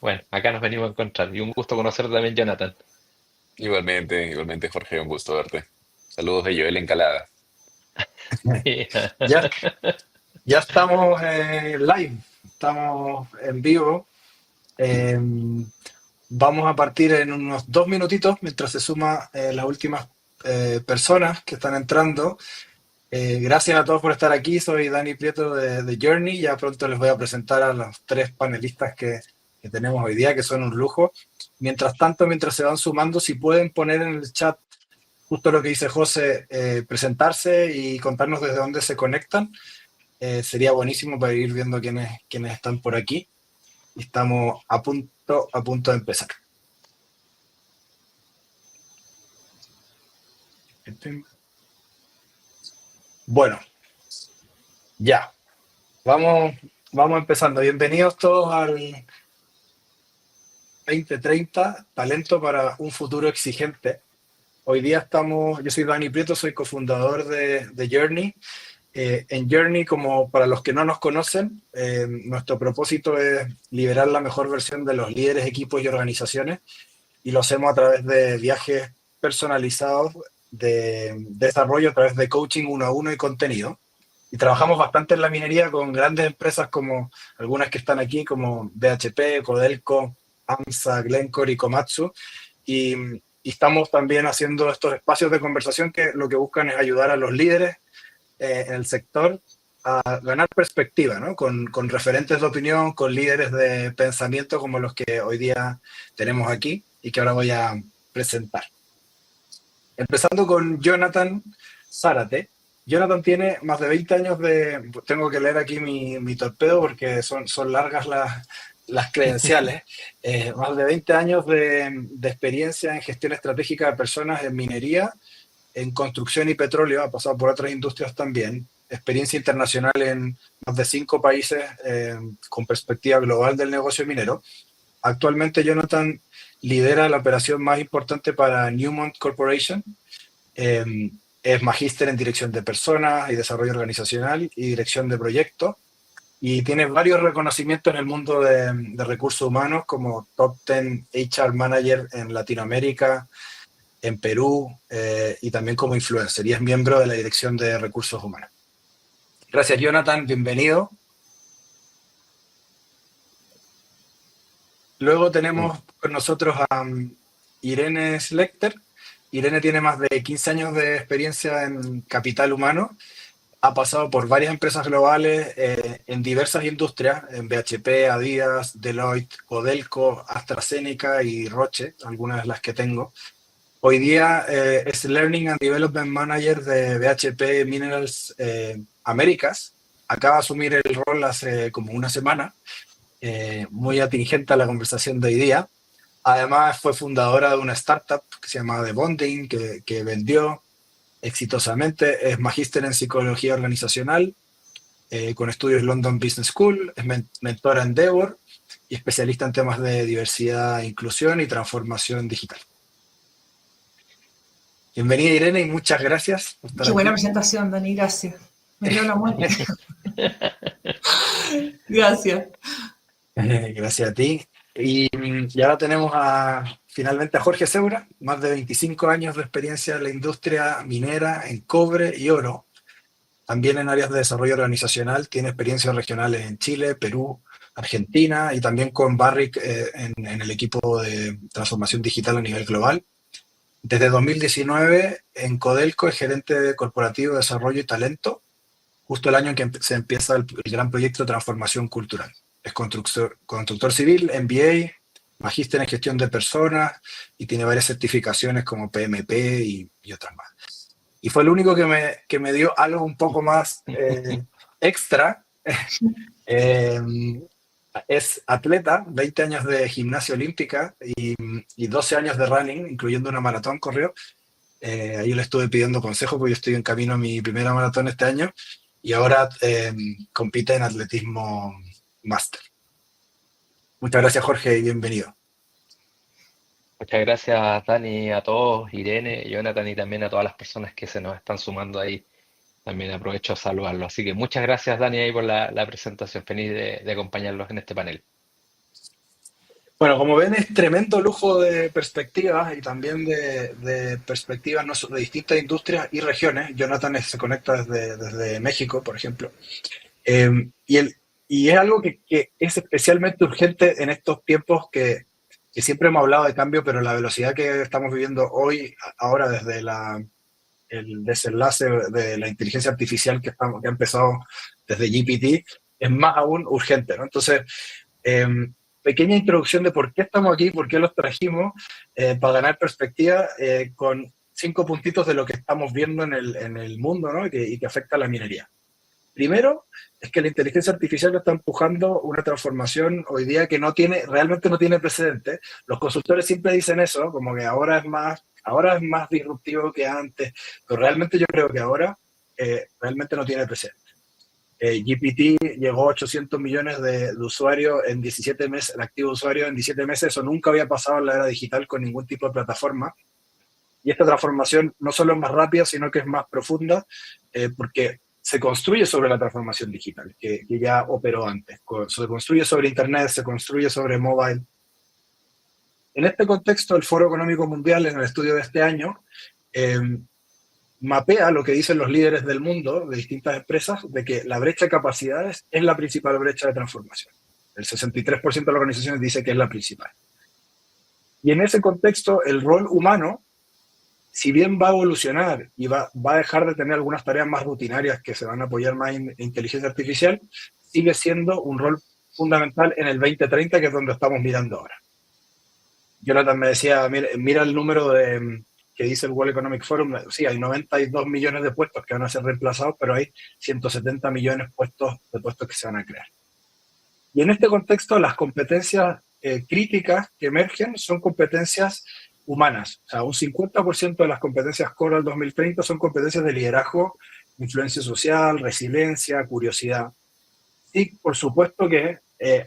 Bueno, acá nos venimos a encontrar y un gusto conocer también, Jonathan. Igualmente, igualmente, Jorge, un gusto verte. Saludos de Joel Encalada. Ya, ya estamos live, estamos en vivo. Eh, Vamos a partir en unos 2 minutitos mientras se suma las últimas personas que están entrando. Gracias a todos por estar aquí. Soy Dani Prieto de Journey. Ya pronto les voy a presentar a los tres panelistas que tenemos hoy día, que son un lujo. Mientras tanto, mientras se van sumando, si pueden poner en el chat justo lo que dice José, presentarse y contarnos desde dónde se conectan. Sería buenísimo para ir viendo quiénes están por aquí. Estamos a punto de empezar. Bueno, ya. Vamos empezando. Bienvenidos todos al 2030, Talento para un futuro exigente. Hoy día yo soy Dani Prieto, soy cofundador de Journey. En Journey, como para los que no nos conocen, nuestro propósito es liberar la mejor versión de los líderes, equipos y organizaciones, y lo hacemos a través de viajes personalizados de desarrollo, a través de coaching uno a uno y contenido. Y trabajamos bastante en la minería con grandes empresas como algunas que están aquí, como BHP, Codelco, AMSA, Glencore y Komatsu. Y estamos también haciendo estos espacios de conversación que lo que buscan es ayudar a los líderes en el sector a ganar perspectiva, ¿no? Con referentes de opinión, con líderes de pensamiento como los que hoy día tenemos aquí y que ahora voy a presentar. Empezando con Jonathan Zárate. Jonathan tiene más de 20 años de... Tengo que leer aquí mi torpedo porque son largas las credenciales. Más de 20 años de experiencia en gestión estratégica de personas en minería, en construcción y petróleo, ha pasado por otras industrias también, experiencia internacional en más de 5 países con perspectiva global del negocio minero. Actualmente Jonathan lidera la operación más importante para Newmont Corporation, es magíster en dirección de personas y desarrollo organizacional y dirección de proyectos, y tiene varios reconocimientos en el mundo de recursos humanos como Top 10 HR Manager en Latinoamérica, en Perú y también como influencer, y es miembro de la Dirección de Recursos Humanos. Gracias, Jonathan, bienvenido. Luego tenemos con nosotros a Irene Slechter. Irene tiene más de 15 años de experiencia en capital humano, ha pasado por varias empresas globales en diversas industrias, en BHP, Adidas, Deloitte, Codelco, AstraZeneca y Roche, algunas de las que tengo. Hoy día es Learning and Development Manager de BHP Minerals Américas. Acaba de asumir el rol hace como una semana, muy atingente a la conversación de hoy día. Además fue fundadora de una startup que se llama The Bonding, que vendió exitosamente. Es magíster en psicología organizacional, con estudios London Business School, es mentora en Endeavor y especialista en temas de diversidad, inclusión y transformación digital. Bienvenida, Irene, y muchas gracias por estar Qué buena aquí. presentación, Dani, gracias. Me dio la muerte. Gracias. Gracias a ti. Y ahora tenemos finalmente a Jorge Segura, más de 25 años de experiencia en la industria minera en cobre y oro. También en áreas de desarrollo organizacional, tiene experiencias regionales en Chile, Perú, Argentina, y también con Barrick en el equipo de transformación digital a nivel global. Desde 2019 en Codelco es gerente corporativo de desarrollo y talento, justo el año en que se empieza el gran proyecto de transformación cultural. Es constructor civil, MBA, magíster en gestión de personas y tiene varias certificaciones como PMP y otras más. Y fue el único que me dio algo un poco más extra. eh, es atleta, 20 años de gimnasia olímpica y 12 años de running, incluyendo una maratón corrió. Ahí le estuve pidiendo consejo porque yo estoy en camino a mi primera maratón este año y ahora compite en atletismo máster. Muchas gracias, Jorge, y bienvenido. Muchas gracias, Dani, a todos, Irene, Jonathan y también a todas las personas que se nos están sumando ahí. También aprovecho a saludarlos. Así que muchas gracias, Dani, ahí por la presentación. Feliz de acompañarlos en este panel. Bueno, como ven, es tremendo lujo de perspectivas y también de perspectivas de distintas industrias y regiones. Jonathan se conecta desde México, por ejemplo. Eh, y, el, y es algo que es especialmente urgente en estos tiempos que siempre hemos hablado de cambio, pero la velocidad que estamos viviendo hoy, ahora desde el desenlace de la inteligencia artificial que ha empezado desde GPT, es más aún urgente, ¿no? Entonces, eh, pequeña introducción de por qué estamos aquí, por qué los trajimos, para ganar perspectiva con 5 puntitos de lo que estamos viendo en el mundo, ¿no? Y que afecta a la minería. Primero, es que la inteligencia artificial está empujando una transformación hoy día que realmente no tiene precedente. Los consultores siempre dicen eso, como que ahora es más disruptivo que antes, pero realmente yo creo que ahora realmente no tiene precedente. GPT llegó a 800 millones de usuarios en 17 meses, el activo usuario en 17 meses, eso nunca había pasado en la era digital con ningún tipo de plataforma. Y esta transformación no solo es más rápida, sino que es más profunda, porque se construye sobre la transformación digital, que ya operó antes. Se construye sobre Internet, se construye sobre mobile. En este contexto, el Foro Económico Mundial, en el estudio de este año, eh, mapea lo que dicen los líderes del mundo, de distintas empresas, de que la brecha de capacidades es la principal brecha de transformación. El 63% de las organizaciones dice que es la principal. Y en ese contexto, el rol humano, si bien va a evolucionar y va a dejar de tener algunas tareas más rutinarias que se van a apoyar más en inteligencia artificial, sigue siendo un rol fundamental en el 2030, que es donde estamos mirando ahora. Jonathan me decía, mira el número que dice el World Economic Forum. Sí, hay 92 millones de puestos que van a ser reemplazados, pero hay 170 millones de puestos que se van a crear. Y en este contexto, las competencias críticas que emergen son competencias humanas. O sea, un 50% de las competencias core al 2030 son competencias de liderazgo, influencia social, resiliencia, curiosidad. Y por supuesto que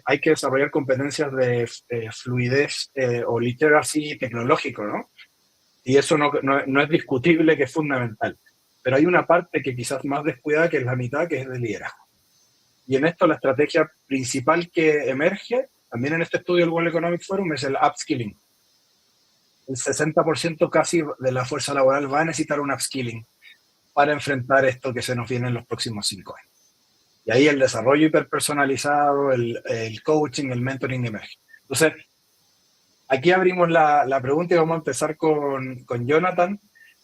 hay que desarrollar competencias de fluidez o literacy tecnológico, ¿no? Y eso no es discutible, que es fundamental. Pero hay una parte que quizás más descuidada, que es la mitad, que es de liderazgo. Y en esto la estrategia principal que emerge, también en este estudio del World Economic Forum, es el upskilling. El 60% casi de la fuerza laboral va a necesitar un upskilling para enfrentar esto que se nos viene en los próximos 5 años. Y ahí el desarrollo hiperpersonalizado, el coaching, el mentoring emerge. Entonces, aquí abrimos la pregunta y vamos a empezar con Jonathan.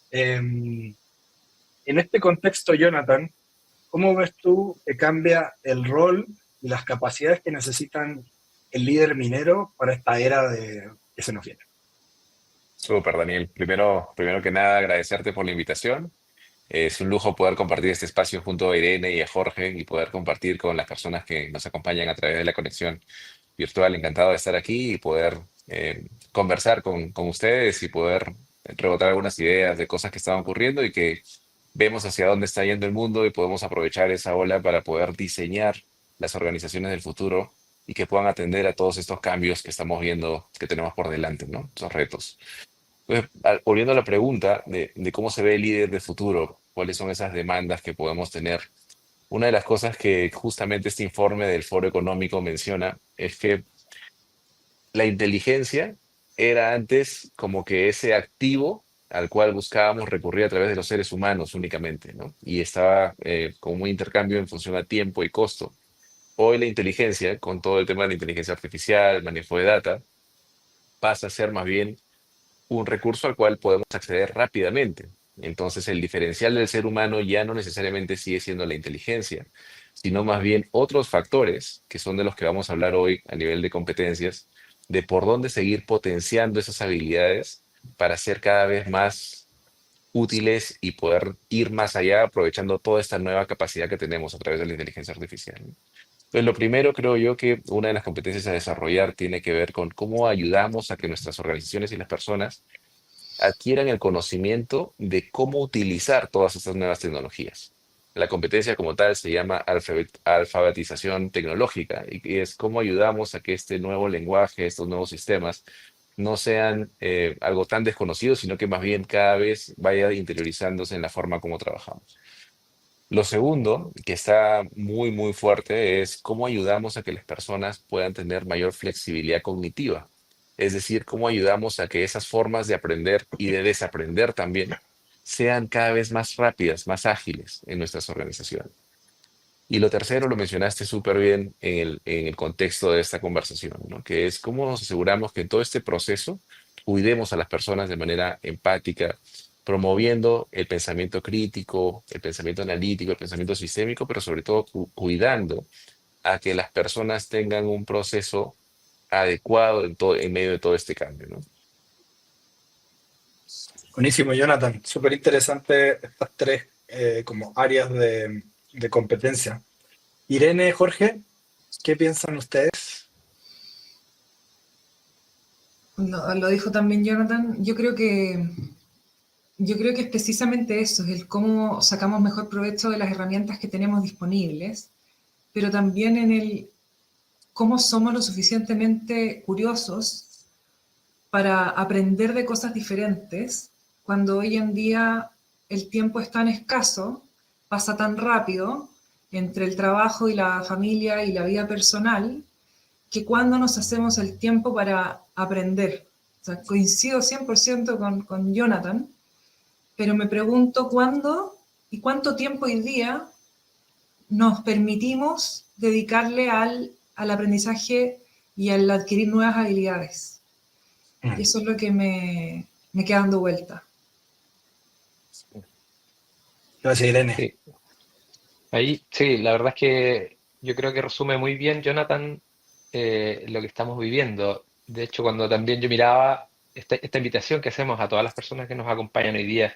En este contexto, Jonathan, ¿cómo ves tú que cambia el rol y las capacidades que necesitan el líder minero para esta era que se nos viene? Súper, Daniel. Primero que nada, agradecerte por la invitación. Es un lujo poder compartir este espacio junto a Irene y a Jorge y poder compartir con las personas que nos acompañan a través de la conexión virtual. Encantado de estar aquí y poder conversar con ustedes y poder rebotar algunas ideas de cosas que están ocurriendo y que vemos hacia dónde está yendo el mundo y podemos aprovechar esa ola para poder diseñar las organizaciones del futuro y que puedan atender a todos estos cambios que estamos viendo que tenemos por delante, ¿no? Esos retos. Entonces, volviendo a la pregunta de cómo se ve el líder del futuro, cuáles son esas demandas que podemos tener. Una de las cosas que justamente este informe del Foro Económico menciona es que la inteligencia era antes como que ese activo al cual buscábamos recurrir a través de los seres humanos únicamente, ¿no? Y estaba como un intercambio en función a tiempo y costo. Hoy la inteligencia, con todo el tema de la inteligencia artificial, manejo de data, pasa a ser más bien un recurso al cual podemos acceder rápidamente. Entonces, el diferencial del ser humano ya no necesariamente sigue siendo la inteligencia, sino más bien otros factores, que son de los que vamos a hablar hoy a nivel de competencias, de por dónde seguir potenciando esas habilidades para ser cada vez más útiles y poder ir más allá aprovechando toda esta nueva capacidad que tenemos a través de la inteligencia artificial. Entonces, lo primero, creo yo, que una de las competencias a desarrollar tiene que ver con cómo ayudamos a que nuestras organizaciones y las personas adquieran el conocimiento de cómo utilizar todas estas nuevas tecnologías. La competencia como tal se llama alfabetización tecnológica y es cómo ayudamos a que este nuevo lenguaje, estos nuevos sistemas, no sean algo tan desconocido, sino que más bien cada vez vaya interiorizándose en la forma como trabajamos. Lo segundo, que está muy, muy fuerte, es cómo ayudamos a que las personas puedan tener mayor flexibilidad cognitiva. Es decir, cómo ayudamos a que esas formas de aprender y de desaprender también sean cada vez más rápidas, más ágiles en nuestras organizaciones. Y lo tercero lo mencionaste súper bien en el contexto de esta conversación, ¿no? Que es cómo nos aseguramos que en todo este proceso cuidemos a las personas de manera empática, promoviendo el pensamiento crítico, el pensamiento analítico, el pensamiento sistémico, pero sobre todo cuidando a que las personas tengan un proceso adecuado en medio de todo este cambio, ¿no? Buenísimo, Jonathan. Súper interesante estas tres como áreas de competencia. Irene, Jorge, ¿qué piensan ustedes? Lo dijo también Jonathan. Yo creo que es precisamente eso, es el cómo sacamos mejor provecho de las herramientas que tenemos disponibles, pero también en el cómo somos lo suficientemente curiosos para aprender de cosas diferentes, cuando hoy en día el tiempo es tan escaso, pasa tan rápido entre el trabajo y la familia y la vida personal, que cuando nos hacemos el tiempo para aprender. O sea, coincido 100% con Jonathan, pero me pregunto cuándo y cuánto tiempo hoy día nos permitimos dedicarle al aprendizaje y al adquirir nuevas habilidades. Y eso es lo que me queda dando vuelta. Gracias, Irene. Sí, ahí, sí, la verdad es que yo creo que resume muy bien, Jonathan, lo que estamos viviendo. De hecho, cuando también yo miraba esta invitación que hacemos a todas las personas que nos acompañan hoy día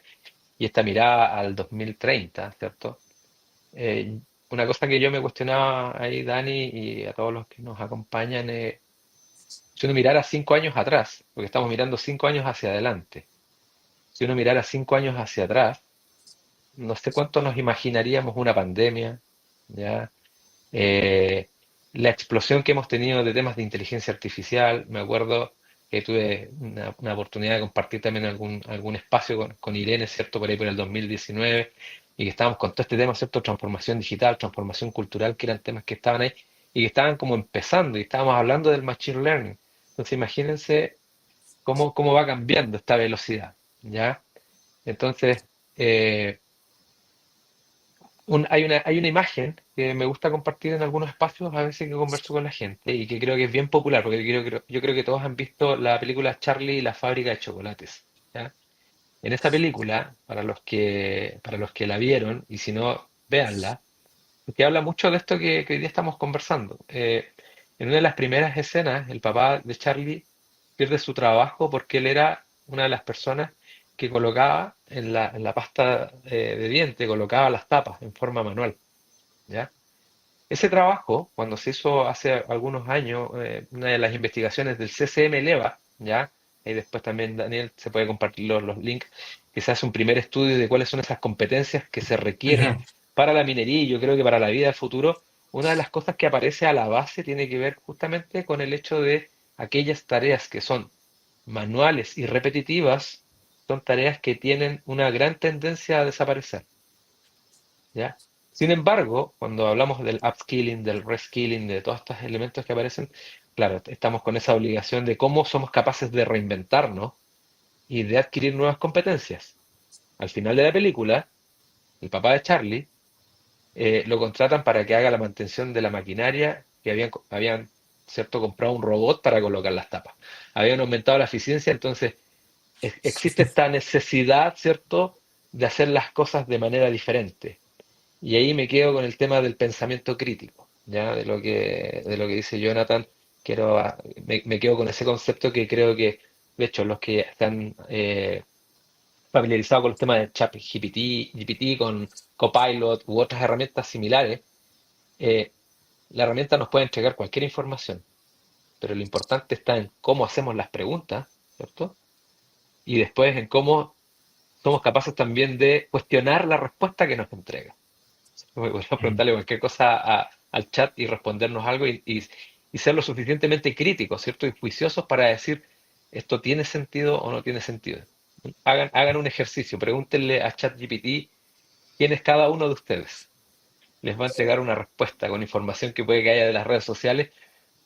y esta mirada al 2030, ¿cierto? Una cosa que yo me cuestionaba ahí, Dani, y a todos los que nos acompañan, si uno mirara 5 años atrás, porque estamos mirando 5 años hacia adelante, si uno mirara 5 años hacia atrás, no sé cuánto nos imaginaríamos una pandemia, ¿ya? Eh, la explosión que hemos tenido de temas de inteligencia artificial, me acuerdo que tuve una oportunidad de compartir también algún espacio con Irene, ¿cierto? Por ahí por el 2019, y que estábamos con todo este tema, ¿cierto? Transformación digital, transformación cultural, que eran temas que estaban ahí y que estaban como empezando, y estábamos hablando del machine learning. Entonces imagínense cómo va cambiando esta velocidad, ¿ya? Entonces, eh, hay una imagen que me gusta compartir en algunos espacios a veces que converso con la gente y que creo que es bien popular, porque yo creo que todos han visto la película Charlie y la fábrica de chocolates, ¿ya? En esta película, para los que la vieron, y si no, véanla, que habla mucho de esto que hoy día estamos conversando. En una de las primeras escenas, el papá de Charlie pierde su trabajo porque él era una de las personas que colocaba en la pasta de diente, colocaba las tapas en forma manual, ¿ya? Ese trabajo, cuando se hizo hace algunos años, una de las investigaciones del CCM Eleva, ¿ya? Y después también, Daniel, se puede compartir los links, que se hace un primer estudio de cuáles son esas competencias que se requieren Ujú. para la minería y yo creo que para la vida del futuro. Una de las cosas que aparece a la base tiene que ver justamente con el hecho de aquellas tareas que son manuales y repetitivas, son tareas que tienen una gran tendencia a desaparecer, ¿ya? Sin embargo, cuando hablamos del upskilling, del reskilling, de todos estos elementos que aparecen, claro, estamos con esa obligación de cómo somos capaces de reinventarnos y de adquirir nuevas competencias. Al final de la película, el papá de Charlie lo contratan para que haga la mantención de la maquinaria que habían, ¿cierto?, comprado un robot para colocar las tapas. Habían aumentado la eficiencia, entonces existe esta necesidad, ¿cierto?, de hacer las cosas de manera diferente. Y ahí me quedo con el tema del pensamiento crítico, ¿ya? De lo que dice Jonathan. Me quedo con ese concepto que creo que, de hecho, los que están familiarizados con los temas de ChatGPT, GPT, con Copilot u otras herramientas similares, eh, la herramienta nos puede entregar cualquier información, pero lo importante está en cómo hacemos las preguntas, ¿cierto? Y después en cómo somos capaces también de cuestionar la respuesta que nos entrega. Podemos preguntarle cualquier cosa al chat y respondernos algo y ser lo suficientemente críticos, ¿cierto? Y juiciosos para decir, ¿esto tiene sentido o no tiene sentido? Hagan un ejercicio, pregúntenle a ChatGPT quién es cada uno de ustedes. Les va a entregar una respuesta con información que puede que haya de las redes sociales,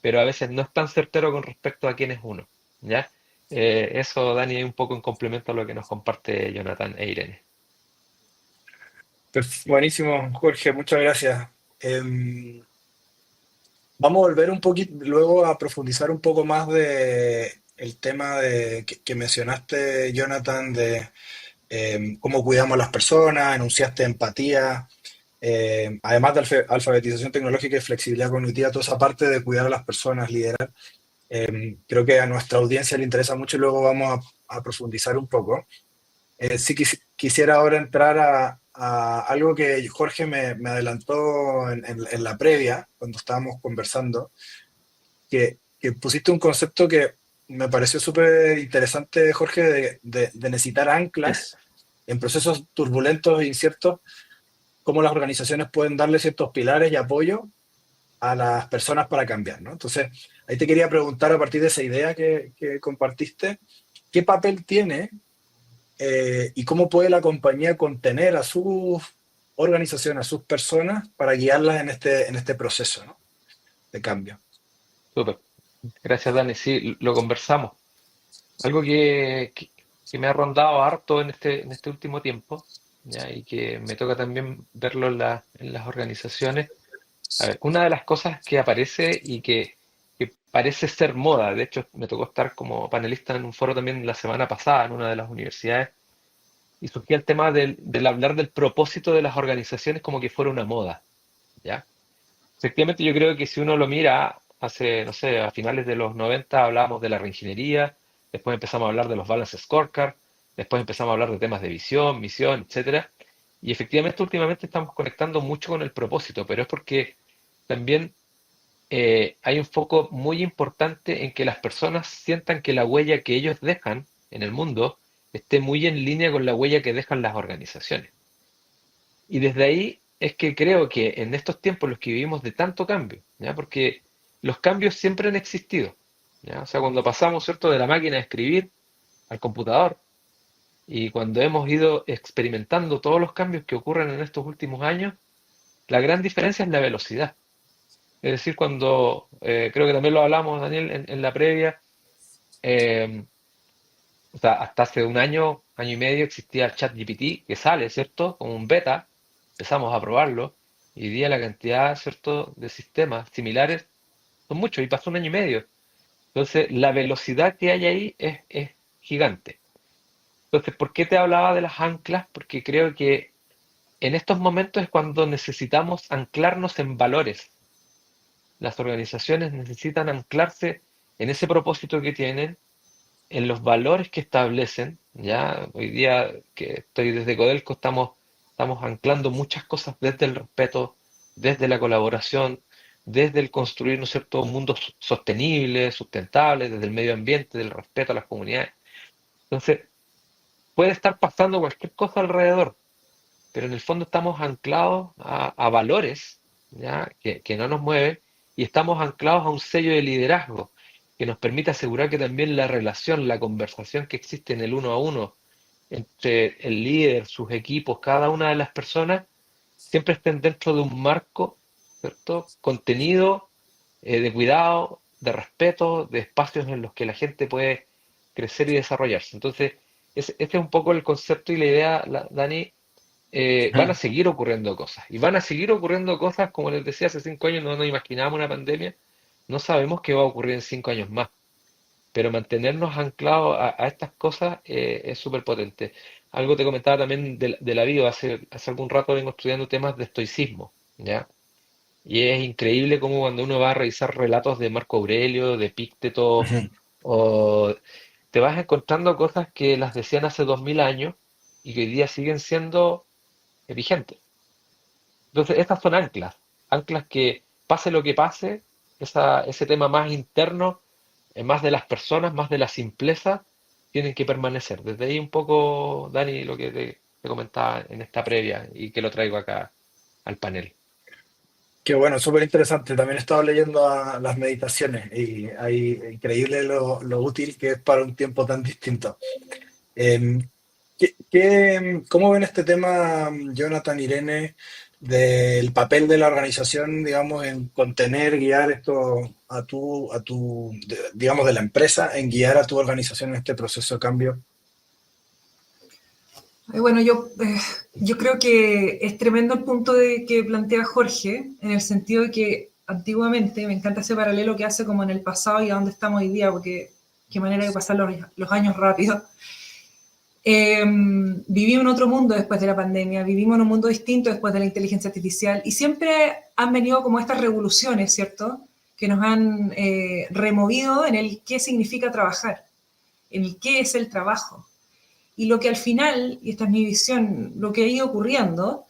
pero a veces no es tan certero con respecto a quién es uno. ¿ya? Eso, Dani, es un poco en complemento a lo que nos comparte Jonathan e Irene. Buenísimo, Jorge, muchas gracias. Vamos a volver un poquito luego a profundizar un poco más de el tema que mencionaste, Jonathan, de cómo cuidamos a las personas, enunciaste empatía, además de alfabetización tecnológica y flexibilidad cognitiva, toda esa parte de cuidar a las personas, liderar. Creo que a nuestra audiencia le interesa mucho y luego vamos a profundizar un poco. Sí quisiera ahora entrar a algo que Jorge me adelantó en la previa, cuando estábamos conversando, que pusiste un concepto que me pareció súper interesante, Jorge, de necesitar anclas en procesos turbulentos e inciertos, cómo las organizaciones pueden darle ciertos pilares y apoyo a las personas para cambiar, ¿no? Entonces, ahí te quería preguntar a partir de esa idea que compartiste, ¿qué papel tiene y cómo puede la compañía contener a sus organizaciones, a sus personas, para guiarlas en este proceso, ¿no?, de cambio? Súper. Gracias, Dani. Sí, lo conversamos. Algo que me ha rondado harto en este último tiempo, ¿ya? Y que me toca también verlo en las organizaciones. A ver, una de las cosas que aparece y que parece ser moda, de hecho me tocó estar como panelista en un foro también la semana pasada en una de las universidades, y surgía el tema del hablar del propósito de las organizaciones como que fuera una moda, ¿ya? Efectivamente, yo creo que si uno lo mira, hace, no sé, a finales de los 90 hablábamos de la reingeniería, después empezamos a hablar de los balance scorecard, después empezamos a hablar de temas de visión, misión, etcétera. Y efectivamente, últimamente estamos conectando mucho con el propósito, pero es porque también hay un foco muy importante en que las personas sientan que la huella que ellos dejan en el mundo esté muy en línea con la huella que dejan las organizaciones. Y desde ahí es que creo que en estos tiempos en los que vivimos de tanto cambio, ¿ya? Porque los cambios siempre han existido, ¿ya? O sea, cuando pasamos, ¿cierto?, de la máquina de escribir al computador y cuando hemos ido experimentando todos los cambios que ocurren en estos últimos años, la gran diferencia es la velocidad. Es decir, cuando, creo que también lo hablamos, Daniel, en la previa, eh, o sea, hasta hace un año y medio existía el ChatGPT que sale, ¿cierto? Como un beta, empezamos a probarlo, y hoy día la cantidad, ¿cierto?, de sistemas similares son muchos, y pasó un año y medio. Entonces, la velocidad que hay ahí es gigante. Entonces, ¿por qué te hablaba de las anclas? Porque creo que en estos momentos es cuando necesitamos anclarnos en valores. Las organizaciones necesitan anclarse en ese propósito que tienen, en los valores que establecen. Ya hoy día que estoy desde Codelco estamos anclando muchas cosas desde el respeto, desde la colaboración, desde el construir, ¿no es cierto?, un mundo sostenible, sustentable, desde el medio ambiente, del respeto a las comunidades. Entonces, puede estar pasando cualquier cosa alrededor, pero en el fondo estamos anclados a valores, ¿ya?, que no nos mueven, y estamos anclados a un sello de liderazgo que nos permite asegurar que también la relación, la conversación que existe en el uno a uno entre el líder, sus equipos, cada una de las personas, siempre estén dentro de un marco, ¿cierto?, contenido, de cuidado, de respeto, de espacios en los que la gente puede crecer y desarrollarse. Entonces, este es un poco el concepto y la idea, Dani. Van a seguir ocurriendo cosas. Y van a seguir ocurriendo cosas, como les decía, hace 5 años no nos imaginábamos una pandemia. No sabemos qué va a ocurrir en 5 años más. Pero mantenernos anclados a estas cosas es súper potente. Algo te comentaba también de la vida. Hace algún rato vengo estudiando temas de estoicismo, ¿ya? Y es increíble cómo cuando uno va a revisar relatos de Marco Aurelio, de Epicteto, Ujú. o te vas encontrando cosas que las decían hace 2000 años y que hoy día siguen siendo vigentes. Entonces, estas son anclas, anclas que pase lo que pase, ese tema más interno, más de las personas, más de la simpleza, tienen que permanecer. Desde ahí un poco, Dani, lo que te comentaba en esta previa y que lo traigo acá al panel. Qué bueno, súper interesante. También he estado leyendo las meditaciones y hay increíble lo útil que es para un tiempo tan distinto. Eh, ¿Cómo ven este tema, Jonathan, Irene? del papel de la organización, digamos, en contener, guiar esto digamos, de la empresa, en guiar a tu organización en este proceso de cambio? Bueno, yo creo que es tremendo el punto que plantea Jorge, en el sentido de que antiguamente, me encanta ese paralelo que hace como en el pasado y a dónde estamos hoy día, porque qué manera de pasar los años rápido. Vivimos en otro mundo después de la pandemia, vivimos en un mundo distinto después de la inteligencia artificial y siempre han venido como estas revoluciones, ¿cierto? Que nos han removido en el qué significa trabajar, en el qué es el trabajo. Y lo que al final, y esta es mi visión, lo que ha ido ocurriendo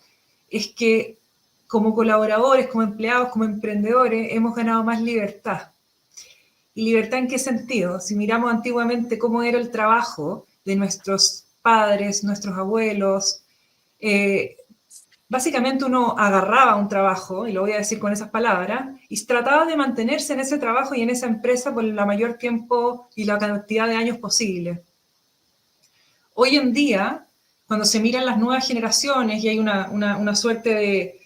es que como colaboradores, como empleados, como emprendedores, hemos ganado más libertad. ¿Y libertad en qué sentido? Si miramos antiguamente cómo era el trabajo de nuestros padres, nuestros abuelos, eh, básicamente uno agarraba un trabajo, y lo voy a decir con esas palabras, y trataba de mantenerse en ese trabajo y en esa empresa por la mayor tiempo y la cantidad de años posible. Hoy en día, cuando se miran las nuevas generaciones y hay una suerte de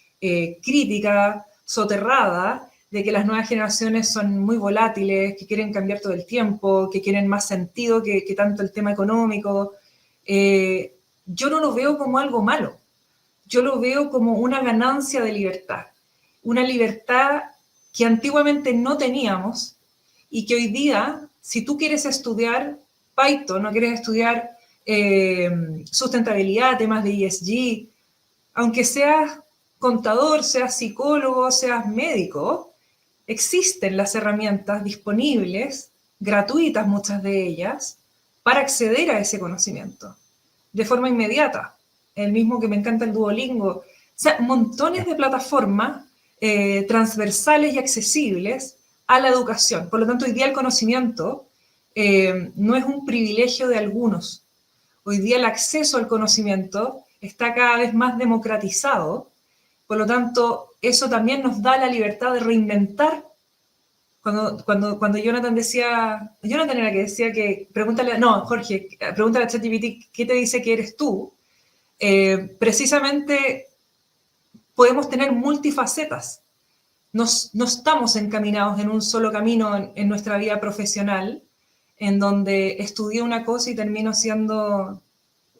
crítica soterrada de que las nuevas generaciones son muy volátiles, que quieren cambiar todo el tiempo, que quieren más sentido que tanto el tema económico, yo no lo veo como algo malo, yo lo veo como una ganancia de libertad, una libertad que antiguamente no teníamos y que hoy día, si tú quieres estudiar Python, no quieres estudiar sustentabilidad, temas de ESG, aunque seas contador, seas psicólogo, seas médico, existen las herramientas disponibles, gratuitas muchas de ellas, para acceder a ese conocimiento de forma inmediata. El mismo que me encanta el Duolingo. O sea, montones de plataformas transversales y accesibles a la educación. Por lo tanto, hoy día el conocimiento no es un privilegio de algunos. Hoy día el acceso al conocimiento está cada vez más democratizado, por lo tanto, eso también nos da la libertad de reinventar. Cuando Jonathan era que decía que, Jorge, pregúntale a ChatGPT qué te dice que eres tú, precisamente podemos tener multifacetas. No estamos encaminados en un solo camino en nuestra vida profesional, en donde estudié una cosa y termino siendo,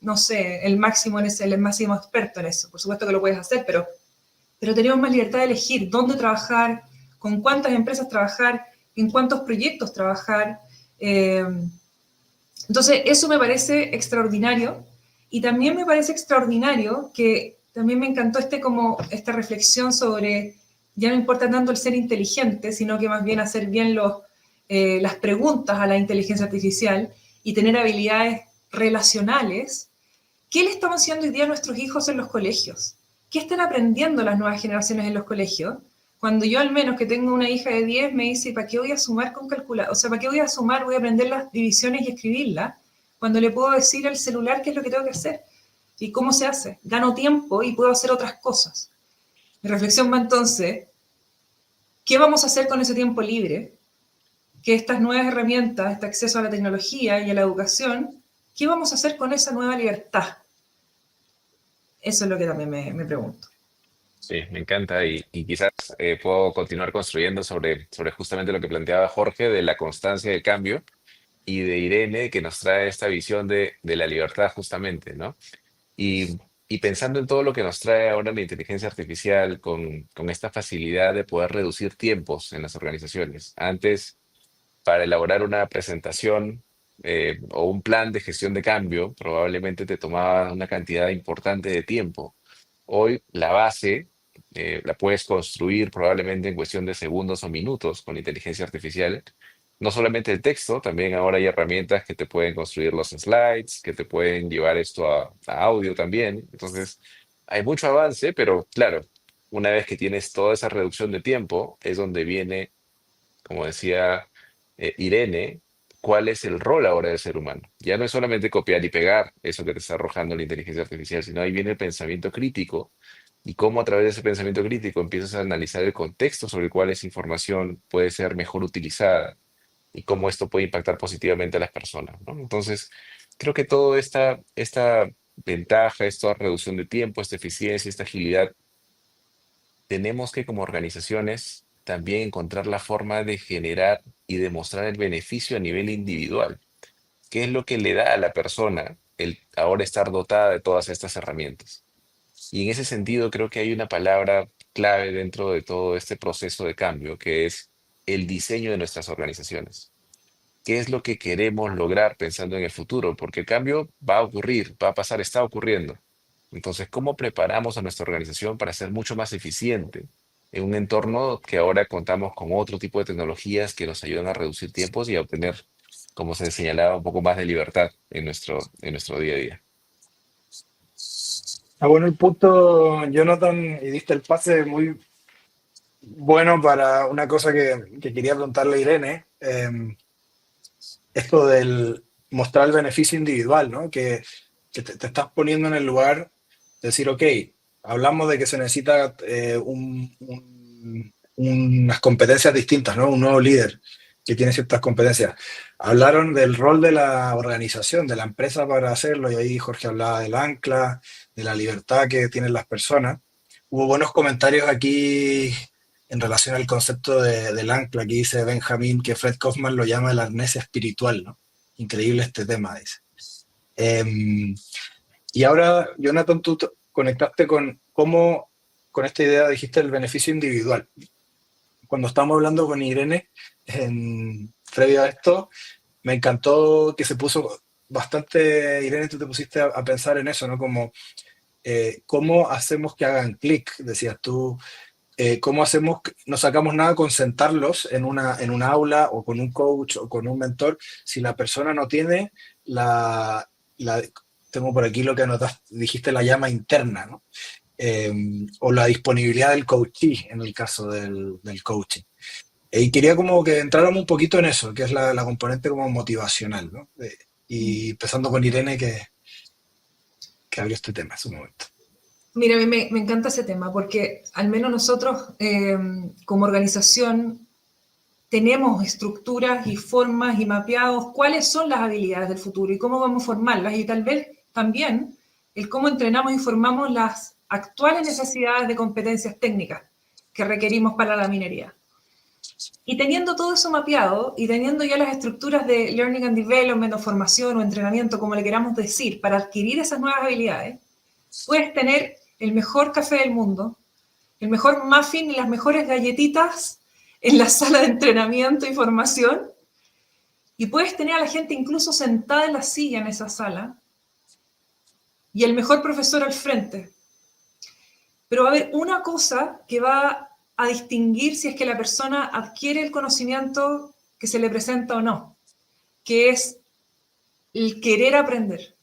no sé, el máximo experto en eso. Por supuesto que lo puedes hacer, pero tenemos más libertad de elegir dónde trabajar, con cuántas empresas trabajar, en cuántos proyectos trabajar. Entonces, eso me parece extraordinario. Y también me parece extraordinario que también me encantó esta reflexión sobre, ya no importa tanto el ser inteligente, sino que más bien hacer bien las preguntas a la inteligencia artificial y tener habilidades relacionales. ¿Qué le estamos haciendo hoy día a nuestros hijos en los colegios? ¿Qué están aprendiendo las nuevas generaciones en los colegios? Cuando yo al menos que tengo una hija de 10 me dice, ¿para qué voy a sumar con calculadora? O sea, ¿para qué voy a sumar? Voy a aprender las divisiones y escribirlas, cuando le puedo decir al celular qué es lo que tengo que hacer y cómo se hace. Gano tiempo y puedo hacer otras cosas. Mi reflexión va entonces, ¿qué vamos a hacer con ese tiempo libre? Que estas nuevas herramientas, este acceso a la tecnología y a la educación, ¿qué vamos a hacer con esa nueva libertad? Eso es lo que también me pregunto. Sí, me encanta y quizás puedo continuar construyendo sobre justamente lo que planteaba Jorge de la constancia del cambio y de Irene que nos trae esta visión de la libertad justamente, ¿no? Y pensando en todo lo que nos trae ahora la inteligencia artificial con esta facilidad de poder reducir tiempos en las organizaciones. Antes, para elaborar una presentación o un plan de gestión de cambio, probablemente te tomaba una cantidad importante de tiempo. Hoy la base la puedes construir probablemente en cuestión de segundos o minutos con inteligencia artificial. No solamente el texto, también ahora hay herramientas que te pueden construir los slides, que te pueden llevar esto a audio también. Entonces, hay mucho avance, pero claro, una vez que tienes toda esa reducción de tiempo, es donde viene, como decía Irene, cuál es el rol ahora del ser humano. Ya no es solamente copiar y pegar eso que te está arrojando la inteligencia artificial, sino ahí viene el pensamiento crítico y cómo a través de ese pensamiento crítico empiezas a analizar el contexto sobre el cual esa información puede ser mejor utilizada y cómo esto puede impactar positivamente a las personas, ¿no? Entonces, creo que toda esta ventaja, esta reducción de tiempo, esta eficiencia, esta agilidad tenemos que como organizaciones también encontrar la forma de generar y demostrar el beneficio a nivel individual. ¿Qué es lo que le da a la persona el ahora estar dotada de todas estas herramientas? Y en ese sentido creo que hay una palabra clave dentro de todo este proceso de cambio, que es el diseño de nuestras organizaciones. ¿Qué es lo que queremos lograr pensando en el futuro? Porque el cambio va a ocurrir, va a pasar, está ocurriendo. Entonces, ¿cómo preparamos a nuestra organización para ser mucho más eficiente en un entorno que ahora contamos con otro tipo de tecnologías que nos ayudan a reducir tiempos y a obtener, como se señalaba, un poco más de libertad en nuestro día a día? Ah, bueno, el punto, Jonathan, y diste el pase muy bueno para una cosa que quería preguntarle a Irene. Esto del mostrar el beneficio individual, ¿no? Que te estás poniendo en el lugar de decir, ok, hablamos de que se necesita unas competencias distintas, ¿no? Un nuevo líder que tiene ciertas competencias. Hablaron del rol de la organización, de la empresa para hacerlo, y ahí Jorge hablaba del ancla, de la libertad que tienen las personas. Hubo buenos comentarios aquí en relación al concepto del ancla, que dice Benjamín, que Fred Kaufman lo llama el arnés espiritual, ¿no? Increíble este tema, dice. Eh, y ahora, Jonathan, tú conectaste con cómo, con esta idea dijiste el beneficio individual. Cuando estábamos hablando con Irene, previo a esto, me encantó que se puso bastante, Irene, tú te pusiste a pensar en eso, ¿no? Como, ¿cómo hacemos que hagan clic? Decías tú, ¿cómo hacemos? No sacamos nada con sentarlos en una aula o con un coach o con un mentor si la persona no tiene la tengo por aquí lo que anotaste, dijiste la llama interna, ¿no? O la disponibilidad del coachee en el caso del coaching. Y quería como que entráramos un poquito en eso, que es la componente como motivacional, ¿no? Y empezando con Irene, que abrió este tema en su momento. Mira, a mí me encanta ese tema porque al menos nosotros como organización tenemos estructuras y formas y mapeados cuáles son las habilidades del futuro y cómo vamos a formarlas y tal vez también el cómo entrenamos y formamos las actuales necesidades de competencias técnicas que requerimos para la minería. Y teniendo todo eso mapeado y teniendo ya las estructuras de Learning and Development o formación o entrenamiento, como le queramos decir, para adquirir esas nuevas habilidades, puedes tener el mejor café del mundo, el mejor muffin y las mejores galletitas en la sala de entrenamiento y formación, y puedes tener a la gente incluso sentada en la silla en esa sala, y el mejor profesor al frente. Pero va a haber una cosa que va a distinguir si es que la persona adquiere el conocimiento que se le presenta o no, que es el querer aprender,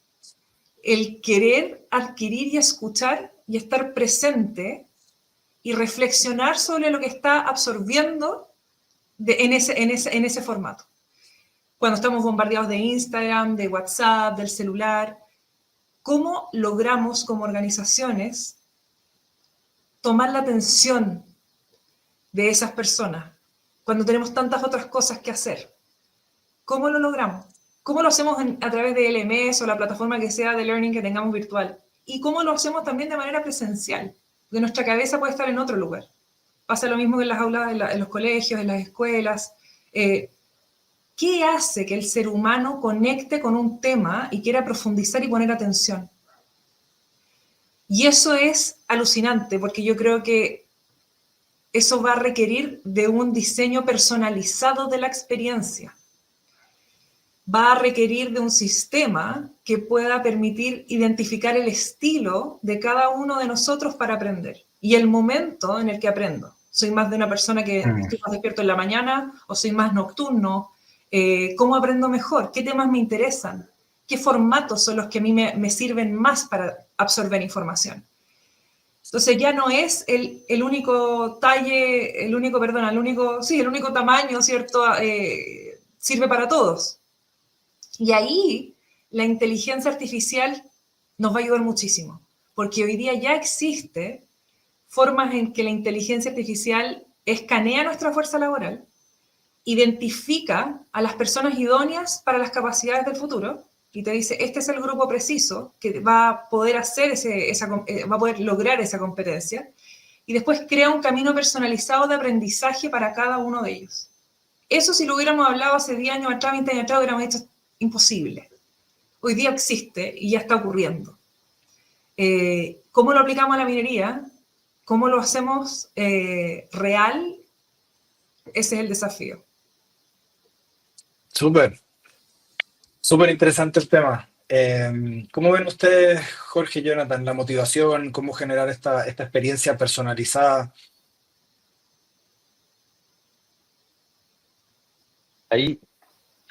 el querer adquirir y escuchar y estar presente y reflexionar sobre lo que está absorbiendo en ese formato. Cuando estamos bombardeados de Instagram, de WhatsApp, del celular, ¿cómo logramos como organizaciones tomar la atención de esas personas cuando tenemos tantas otras cosas que hacer? ¿Cómo lo logramos? ¿Cómo lo hacemos a través de LMS o la plataforma que sea de learning que tengamos virtual? ¿Y cómo lo hacemos también de manera presencial? Porque nuestra cabeza puede estar en otro lugar. Pasa lo mismo en las aulas, en los colegios, en las escuelas. ¿Qué hace que el ser humano conecte con un tema y quiera profundizar y poner atención? Y eso es alucinante, porque yo creo que eso va a requerir de un diseño personalizado de la experiencia. Va a requerir de un sistema que pueda permitir identificar el estilo de cada uno de nosotros para aprender y el momento en el que aprendo. Soy más de una persona que estoy más despierto en la mañana o soy más nocturno. ¿Cómo aprendo mejor? ¿Qué temas me interesan? ¿Qué formatos son los que a mí me sirven más para absorber información? Entonces ya no es el único talle, el único tamaño, ¿cierto? Sirve para todos. Y ahí la inteligencia artificial nos va a ayudar muchísimo, porque hoy día ya existe formas en que la inteligencia artificial escanea nuestra fuerza laboral, identifica a las personas idóneas para las capacidades del futuro y te dice, este es el grupo preciso que va a poder hacer va a poder lograr esa competencia, y después crea un camino personalizado de aprendizaje para cada uno de ellos. Eso si lo hubiéramos hablado hace 10 años atrás, 20 años atrás, hubiéramos dicho imposible. Hoy día existe y ya está ocurriendo. ¿Cómo lo aplicamos a la minería? ¿Cómo lo hacemos real? Ese es el desafío. Súper, súper interesante el tema. ¿Cómo ven ustedes, Jorge y Jonathan, la motivación, cómo generar esta experiencia personalizada? Ahí,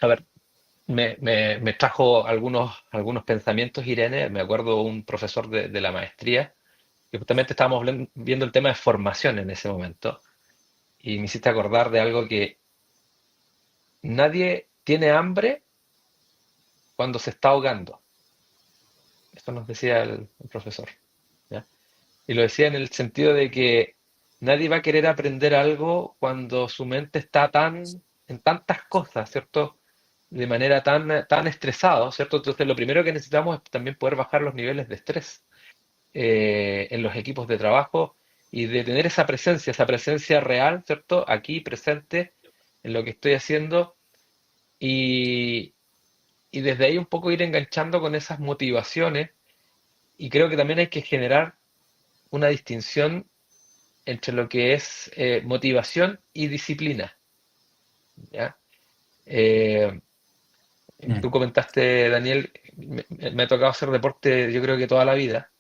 a ver, me trajo algunos pensamientos, Irene. Me acuerdo un profesor de la maestría, que justamente estábamos viendo el tema de formación en ese momento, y me hiciste acordar de algo que nadie tiene hambre cuando se está ahogando. Esto nos decía el profesor, ¿ya? Y lo decía en el sentido de que nadie va a querer aprender algo cuando su mente está en tantas cosas, ¿cierto? De manera tan estresado, ¿cierto? Entonces lo primero que necesitamos es también poder bajar los niveles de estrés en los equipos de trabajo y de tener esa presencia real, ¿cierto? Aquí presente en lo que estoy haciendo y, y desde ahí un poco ir enganchando con esas motivaciones y creo que también hay que generar una distinción entre lo que es motivación y disciplina, ¿ya? Eh, Mm. Tú comentaste, Daniel, me ha tocado hacer deporte yo creo que toda la vida.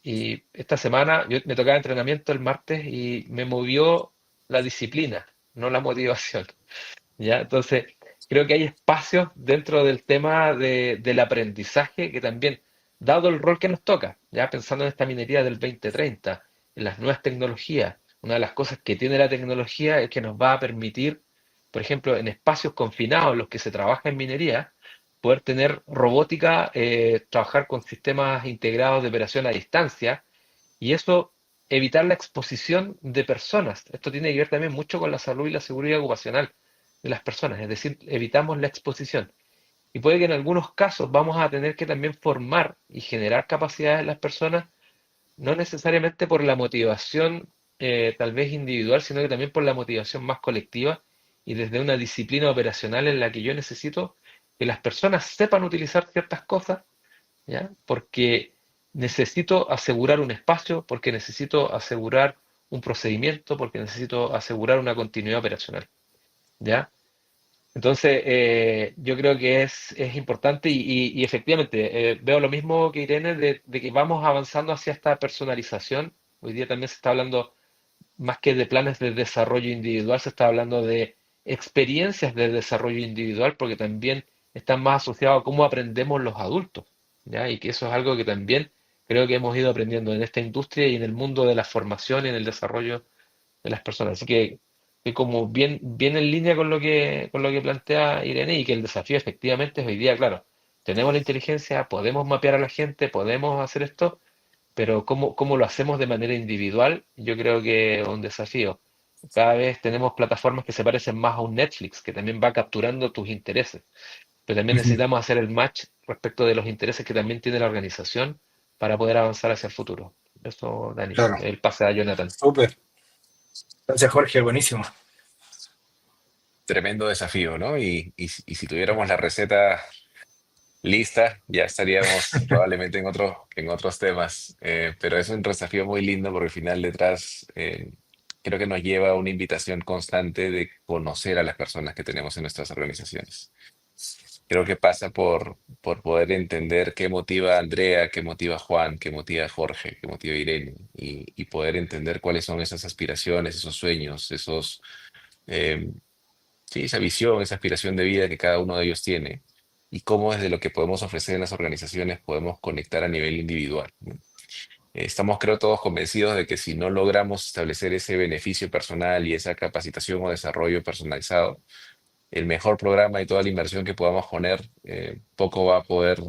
Y esta semana me tocaba entrenamiento el martes y me movió la disciplina, no la motivación. ¿Ya? Entonces, creo que hay espacios dentro del tema del aprendizaje que también, dado el rol que nos toca, ya pensando en esta minería del 2030, en las nuevas tecnologías, una de las cosas que tiene la tecnología es que nos va a permitir, por ejemplo, en espacios confinados en los que se trabaja en minería, poder tener robótica, trabajar con sistemas integrados de operación a distancia y eso evitar la exposición de personas. Esto tiene que ver también mucho con la salud y la seguridad ocupacional de las personas, es decir, evitamos la exposición. Y puede que en algunos casos vamos a tener que también formar y generar capacidades en las personas, no necesariamente por la motivación tal vez individual, sino que también por la motivación más colectiva y desde una disciplina operacional en la que yo necesito que las personas sepan utilizar ciertas cosas, ¿ya? Porque necesito asegurar un espacio, porque necesito asegurar un procedimiento, porque necesito asegurar una continuidad operacional, ¿ya? Entonces, yo creo que es importante y efectivamente veo lo mismo que Irene de que vamos avanzando hacia esta personalización. Hoy día también se está hablando más que de planes de desarrollo individual, se está hablando de experiencias de desarrollo individual porque también están más asociados a cómo aprendemos los adultos, ¿ya? Y que eso es algo que también creo que hemos ido aprendiendo en esta industria y en el mundo de la formación y en el desarrollo de las personas. Así que como bien en línea con lo que plantea Irene y que el desafío efectivamente es hoy día, claro, tenemos la inteligencia, podemos mapear a la gente, podemos hacer esto, pero cómo lo hacemos de manera individual, yo creo que es un desafío. Cada vez tenemos plataformas que se parecen más a un Netflix, que también va capturando tus intereses, pero también Ujú. necesitamos hacer el match respecto de los intereses que también tiene la organización para poder avanzar hacia el futuro. Eso, Dani, Claro, el pase a Jonathan. súper. Gracias, Jorge, buenísimo. Tremendo desafío, ¿no? Y si tuviéramos la receta lista, ya estaríamos probablemente en otros temas. Pero es un desafío muy lindo porque al final detrás creo que nos lleva a una invitación constante de conocer a las personas que tenemos en nuestras organizaciones. Creo que pasa por poder entender qué motiva a Andrea, qué motiva a Juan, qué motiva a Jorge, qué motiva a Irene, y poder entender cuáles son esas aspiraciones, esos sueños, eh, sí, esa visión, esa aspiración de vida que cada uno de ellos tiene, y cómo desde lo que podemos ofrecer en las organizaciones podemos conectar a nivel individual, ¿no? Estamos, creo, todos convencidos de que si no logramos establecer ese beneficio personal y esa capacitación o desarrollo personalizado, el mejor programa y toda la inversión que podamos poner, poco va a poder